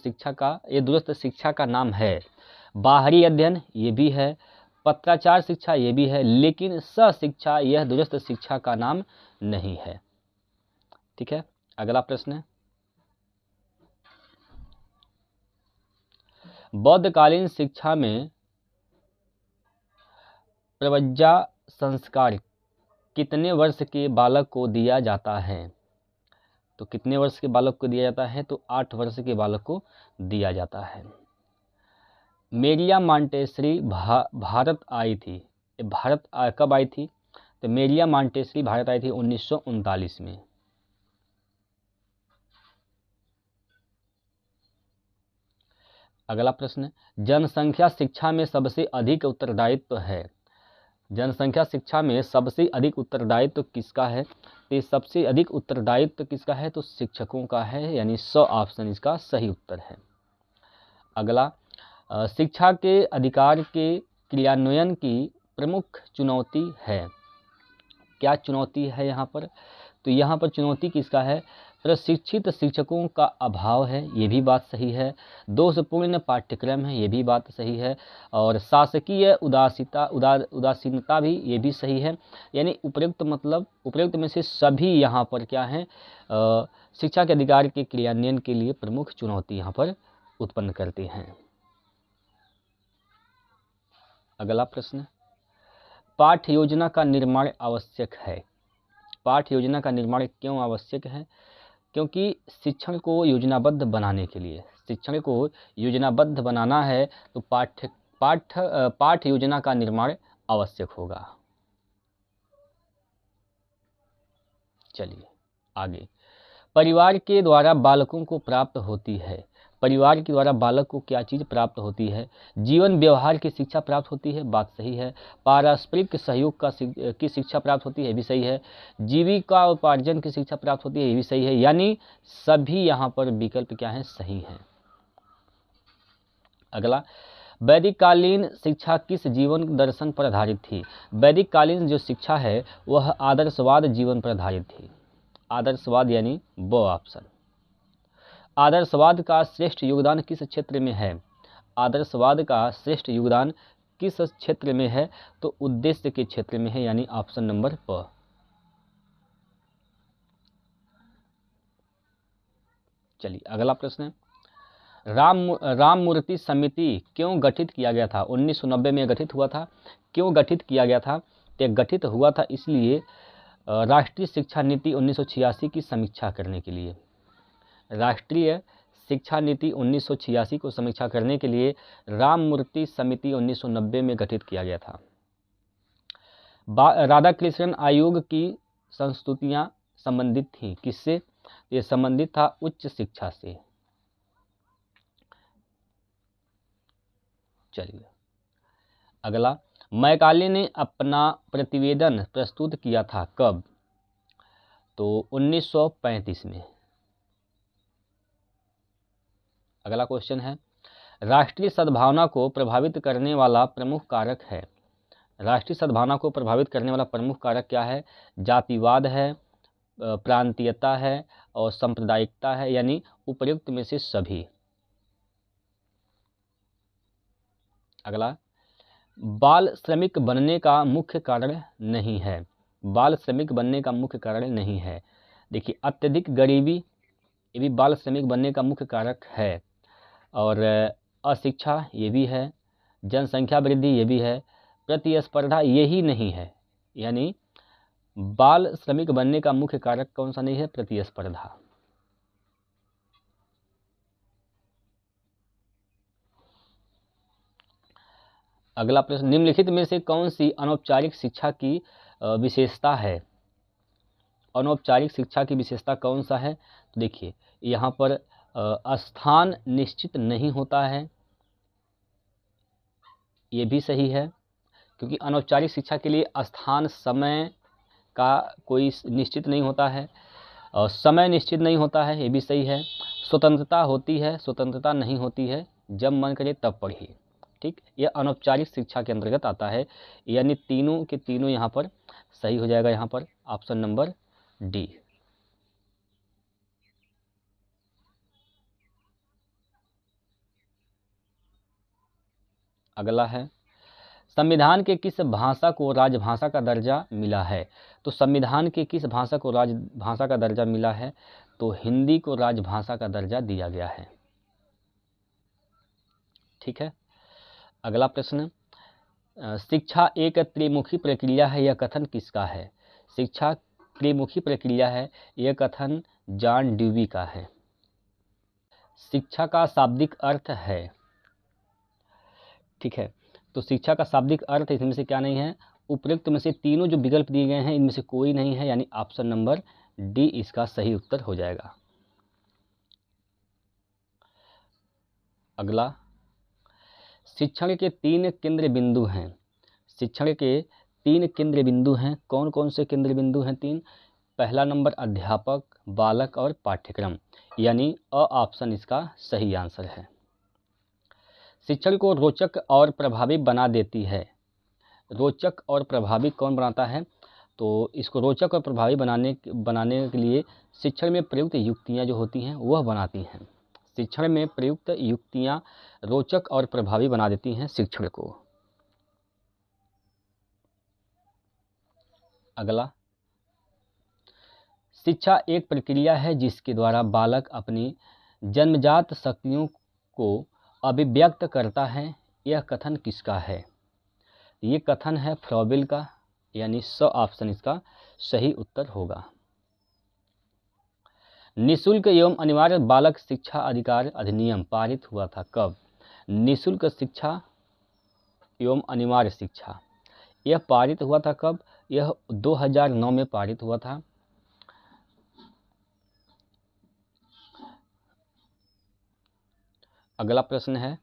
शिक्षा का नाम है। बाहरी अध्ययन, ये भी है। पत्राचार शिक्षा, ये भी है, लेकिन शिक्षा यह दूरस्थ शिक्षा का नाम नहीं है। ठीक है, अगला प्रश्न, बौद्धकालीन शिक्षा में प्रज्ञा संस्कार कितने वर्ष के बालक को दिया जाता है? तो कितने वर्ष के बालक को दिया जाता है? तो 8 वर्ष के बालक को दिया जाता है। मेरिया मॉन्टेसरी भारत आई थी। भारत कब आई थी? तो मेरिया मॉन्टेसरी भारत आई थी 1939 में। अगला प्रश्न, जनसंख्या शिक्षा में सबसे अधिक उत्तरदायित्व है। जनसंख्या शिक्षा में सबसे अधिक उत्तरदायित्व किसका है? तो सबसे अधिक उत्तरदायित्व किसका है? तो शिक्षकों का है, यानी ऑप्शन इसका सही उत्तर है। अगला, शिक्षा के अधिकार के क्रियान्वयन की प्रमुख चुनौती है। क्या चुनौती है यहाँ पर? तो यहाँ पर चुनौती किसका है? प्रशिक्षित शिक्षकों का अभाव है, ये भी बात सही है। दोषपूर्ण पाठ्यक्रम है, ये भी बात सही है। और शासकीय उदासीनता भी, ये भी सही है। यानी उपयुक्त में से सभी यहाँ पर क्या है? शिक्षा के अधिकार के क्रियान्वयन के लिए प्रमुख चुनौती यहाँ पर उत्पन्न करते हैं। अगला प्रश्न, पाठ्य योजना का निर्माण आवश्यक है। पाठ्य योजना का निर्माण क्यों आवश्यक है? क्योंकि शिक्षण को योजनाबद्ध बनाने के लिए, शिक्षण को योजनाबद्ध बनाना है तो पाठ्य योजना का निर्माण आवश्यक होगा। चलिए आगे, परिवार के द्वारा बालकों को प्राप्त होती है। परिवार के द्वारा बालक को क्या चीज़ प्राप्त होती है? जीवन व्यवहार की शिक्षा प्राप्त होती है, बात सही है। पारस्परिक सहयोग की शिक्षा प्राप्त होती है, ये भी सही है। जीविका उपार्जन की शिक्षा प्राप्त होती है, ये भी सही है। यानी सभी यहाँ पर विकल्प क्या हैं? सही हैं। अगला, वैदिक कालीन शिक्षा किस जीवन दर्शन पर आधारित थी? वैदिक कालीन जो शिक्षा है वह आदर्शवाद जीवन पर आधारित थी। आदर्शवाद यानी वो ऑप्शन। आदर्शवाद का श्रेष्ठ योगदान किस क्षेत्र में है? आदर्शवाद का श्रेष्ठ योगदान किस क्षेत्र में है? तो उद्देश्य के क्षेत्र में है, यानी ऑप्शन नंबर प। चलिए अगला प्रश्न है, राम मूर्ति समिति क्यों गठित किया गया था? 1990 में गठित हुआ था। क्यों गठित किया गया था? तो गठित हुआ था इसलिए राष्ट्रीय शिक्षा नीति 1986 की समीक्षा करने के लिए। राष्ट्रीय शिक्षा नीति 1986 को समीक्षा करने के लिए राम मूर्ति समिति 1990 में गठित किया गया था। राधाकृष्णन आयोग की संस्तुतियां संबंधित थीं किससे? ये संबंधित था उच्च शिक्षा से। चलिए अगला, मैकाले ने अपना प्रतिवेदन प्रस्तुत किया था कब? तो 1935 में। अगला क्वेश्चन है, राष्ट्रीय सद्भावना को प्रभावित करने वाला प्रमुख कारक है। राष्ट्रीय सद्भावना को प्रभावित करने वाला प्रमुख कारक क्या है? जातिवाद है, प्रांतीयता है और सांप्रदायिकता है, यानी उपर्युक्त में से सभी। अगला, बाल श्रमिक बनने का मुख्य कारण नहीं है। बाल श्रमिक बनने का मुख्य कारण नहीं है। देखिए, अत्यधिक गरीबी ये भी बाल श्रमिक बनने का मुख्य कारक है, और अशिक्षा ये भी है, जनसंख्या वृद्धि ये भी है, प्रतिस्पर्धा यही नहीं है। यानी बाल श्रमिक बनने का मुख्य कारक कौन सा नहीं है? प्रतिस्पर्धा। अगला प्रश्न, निम्नलिखित में से कौन सी अनौपचारिक शिक्षा की विशेषता है? अनौपचारिक शिक्षा की विशेषता कौन सा है? तो देखिए यहाँ पर स्थान निश्चित नहीं होता है, ये भी सही है, क्योंकि अनौपचारिक शिक्षा के लिए स्थान समय का कोई निश्चित नहीं होता है, और समय निश्चित नहीं होता है, ये भी सही है। स्वतंत्रता होती है, स्वतंत्रता नहीं होती है, जब मन करे तब पढ़िए। ठीक, यह अनौपचारिक शिक्षा के अंतर्गत आता है, यानी तीनों के तीनों यहाँ पर सही हो जाएगा। यहाँ पर ऑप्शन नंबर डी। अगला है, संविधान के किस भाषा को राजभाषा का दर्जा मिला है? तो संविधान के किस भाषा को राजभाषा का दर्जा मिला है? तो हिंदी को राजभाषा का दर्जा दिया गया है। ठीक है, अगला प्रश्न, शिक्षा एक त्रिमुखी प्रक्रिया है, यह कथन किसका है? शिक्षा त्रिमुखी प्रक्रिया है, यह कथन जॉन ड्यूवी का है। शिक्षा का शाब्दिक अर्थ है, ठीक है, तो शिक्षा का शाब्दिक अर्थ इसमें से क्या नहीं है? उपयुक्त में से तीनों जो विकल्प दिए गए हैं इनमें से कोई नहीं है, यानी ऑप्शन नंबर डी इसका सही उत्तर हो जाएगा। अगला, शिक्षण के 3 केंद्र बिंदु हैं। शिक्षण के 3 केंद्र बिंदु हैं, कौन कौन से केंद्र बिंदु हैं 3? पहला नंबर अध्यापक, बालक और पाठ्यक्रम, यानी अ ऑप्शन इसका सही आंसर है। शिक्षण को रोचक और प्रभावी बना देती है। रोचक और प्रभावी कौन बनाता है? तो इसको रोचक और प्रभावी बनाने के लिए शिक्षण में प्रयुक्त युक्तियाँ जो होती हैं वह बनाती हैं। शिक्षण में प्रयुक्त युक्तियाँ रोचक और प्रभावी बना देती हैं शिक्षण को। अगला, शिक्षा एक प्रक्रिया है जिसके द्वारा बालक अपनी जन्मजात शक्तियों को अभिव्यक्त करता है, यह कथन किसका है? ये कथन है फ्रॉबेल का, यानी स ऑप्शन इसका सही उत्तर होगा। निःशुल्क एवं अनिवार्य बालक शिक्षा अधिकार अधिनियम पारित हुआ था कब? निःशुल्क शिक्षा एवं अनिवार्य शिक्षा यह पारित हुआ था कब? यह 2009 में पारित हुआ था। अगला प्रश्न है,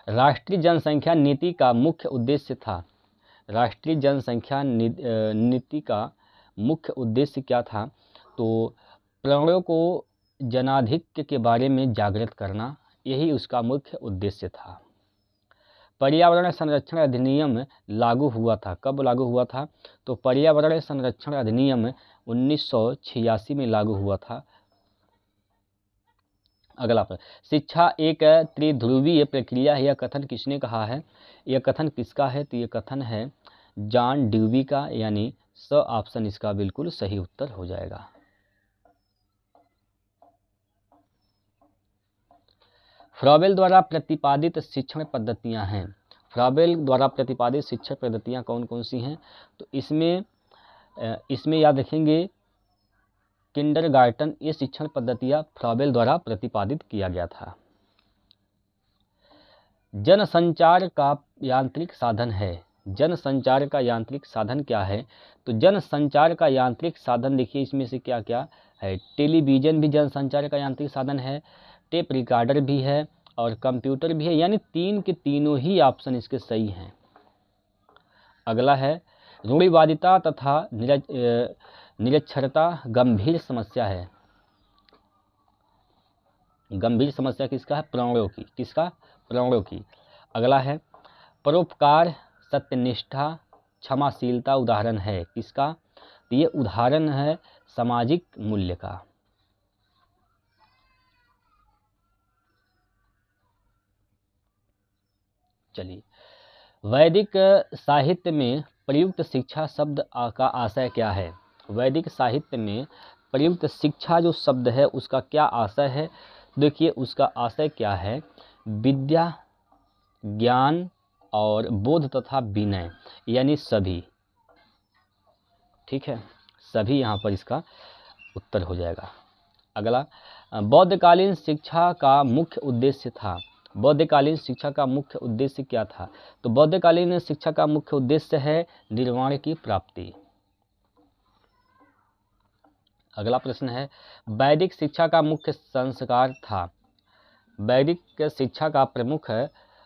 राष्ट्रीय जनसंख्या नीति का मुख्य उद्देश्य था। राष्ट्रीय जनसंख्या नीति का मुख्य उद्देश्य क्या था? तो प्राणियों को जनाधिक्य के बारे में जागृत करना, यही उसका मुख्य उद्देश्य था। पर्यावरण संरक्षण अधिनियम लागू हुआ था। कब लागू हुआ था? तो पर्यावरण संरक्षण अधिनियम 1986 में लागू हुआ था। अगला प्रश्न, शिक्षा एक त्रिध्रुवीय प्रक्रिया है, यह कथन किसने कहा है? यह कथन किसका है? तो यह कथन है जॉन ड्यूवी का, यानी स ऑप्शन इसका बिल्कुल सही उत्तर हो जाएगा। फ्रॉबेल द्वारा प्रतिपादित शिक्षण पद्धतियां हैं। फ्रॉबेल द्वारा प्रतिपादित शिक्षण पद्धतियां कौन कौन सी हैं? तो इसमें याद रखेंगे किंडरगार्टन, ये शिक्षण पद्धतियां फ्रॉबेल द्वारा प्रतिपादित किया गया था। जनसंचार का यांत्रिक साधन है। जनसंचार का यांत्रिक साधन क्या है? तो जनसंचार का यांत्रिक साधन देखिए इसमें से क्या क्या है। टेलीविज़न भी जनसंचार का यांत्रिक साधन है, टेप रिकॉर्डर भी है और कंप्यूटर भी है, यानी तीन के तीनों ही ऑप्शन इसके सही हैं। अगला है, रूढ़िवादिता तथा निरक्षरता गंभीर समस्या है। गंभीर समस्या किसका है? प्राणियों की। किसका? प्राणियों की। अगला है, परोपकार सत्यनिष्ठा क्षमाशीलता उदाहरण है। किसका? तो ये उदाहरण है सामाजिक मूल्य का। चलिए, वैदिक साहित्य में प्रयुक्त शिक्षा शब्द का आशय क्या है? वैदिक साहित्य में प्रयुक्त शिक्षा जो शब्द है उसका क्या आशय है? देखिए उसका आशय क्या है, विद्या, ज्ञान और बोध तथा विनय, यानी सभी। ठीक है, सभी यहाँ पर इसका उत्तर हो जाएगा। अगला, बौद्धकालीन शिक्षा का मुख्य उद्देश्य था। बौद्धकालीन शिक्षा का मुख्य उद्देश्य क्या था? तो बौद्धकालीन शिक्षा का मुख्य उद्देश्य है निर्वाण की प्राप्ति। अगला प्रश्न है, वैदिक शिक्षा का मुख्य संस्कार था। वैदिक शिक्षा का प्रमुख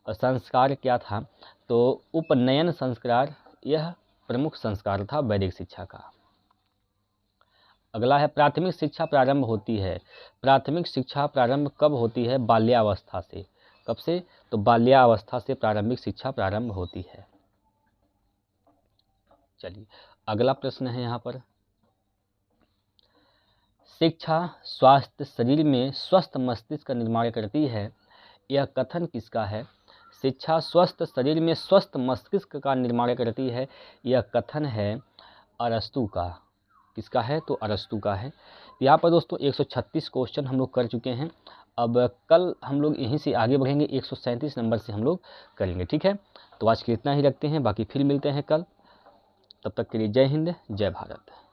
संस्कार क्या था? तो उपनयन संस्कार, यह प्रमुख संस्कार था वैदिक शिक्षा का। अगला है, प्राथमिक शिक्षा प्रारंभ होती है। प्राथमिक शिक्षा प्रारंभ कब होती है? बाल्यावस्था से। कब से? तो बाल्यावस्था से प्रारंभिक शिक्षा प्रारंभ होती है। चलिए, अगला प्रश्न है यहाँ पर, शिक्षा स्वास्थ्य शरीर में स्वस्थ मस्तिष्क का निर्माण करती है, यह कथन किसका है? शिक्षा स्वस्थ शरीर में स्वस्थ मस्तिष्क का निर्माण करती है, यह कथन है अरस्तु का। किसका है? तो अरस्तु का है। यहाँ पर दोस्तों 136 क्वेश्चन हम लोग कर चुके हैं। अब कल हम लोग यहीं से आगे बढ़ेंगे, 137 नंबर से हम लोग करेंगे। ठीक है, तो आज के इतना ही रखते हैं, बाकी फिर मिलते हैं कल। तब तक के लिए जय हिंद, जय भारत।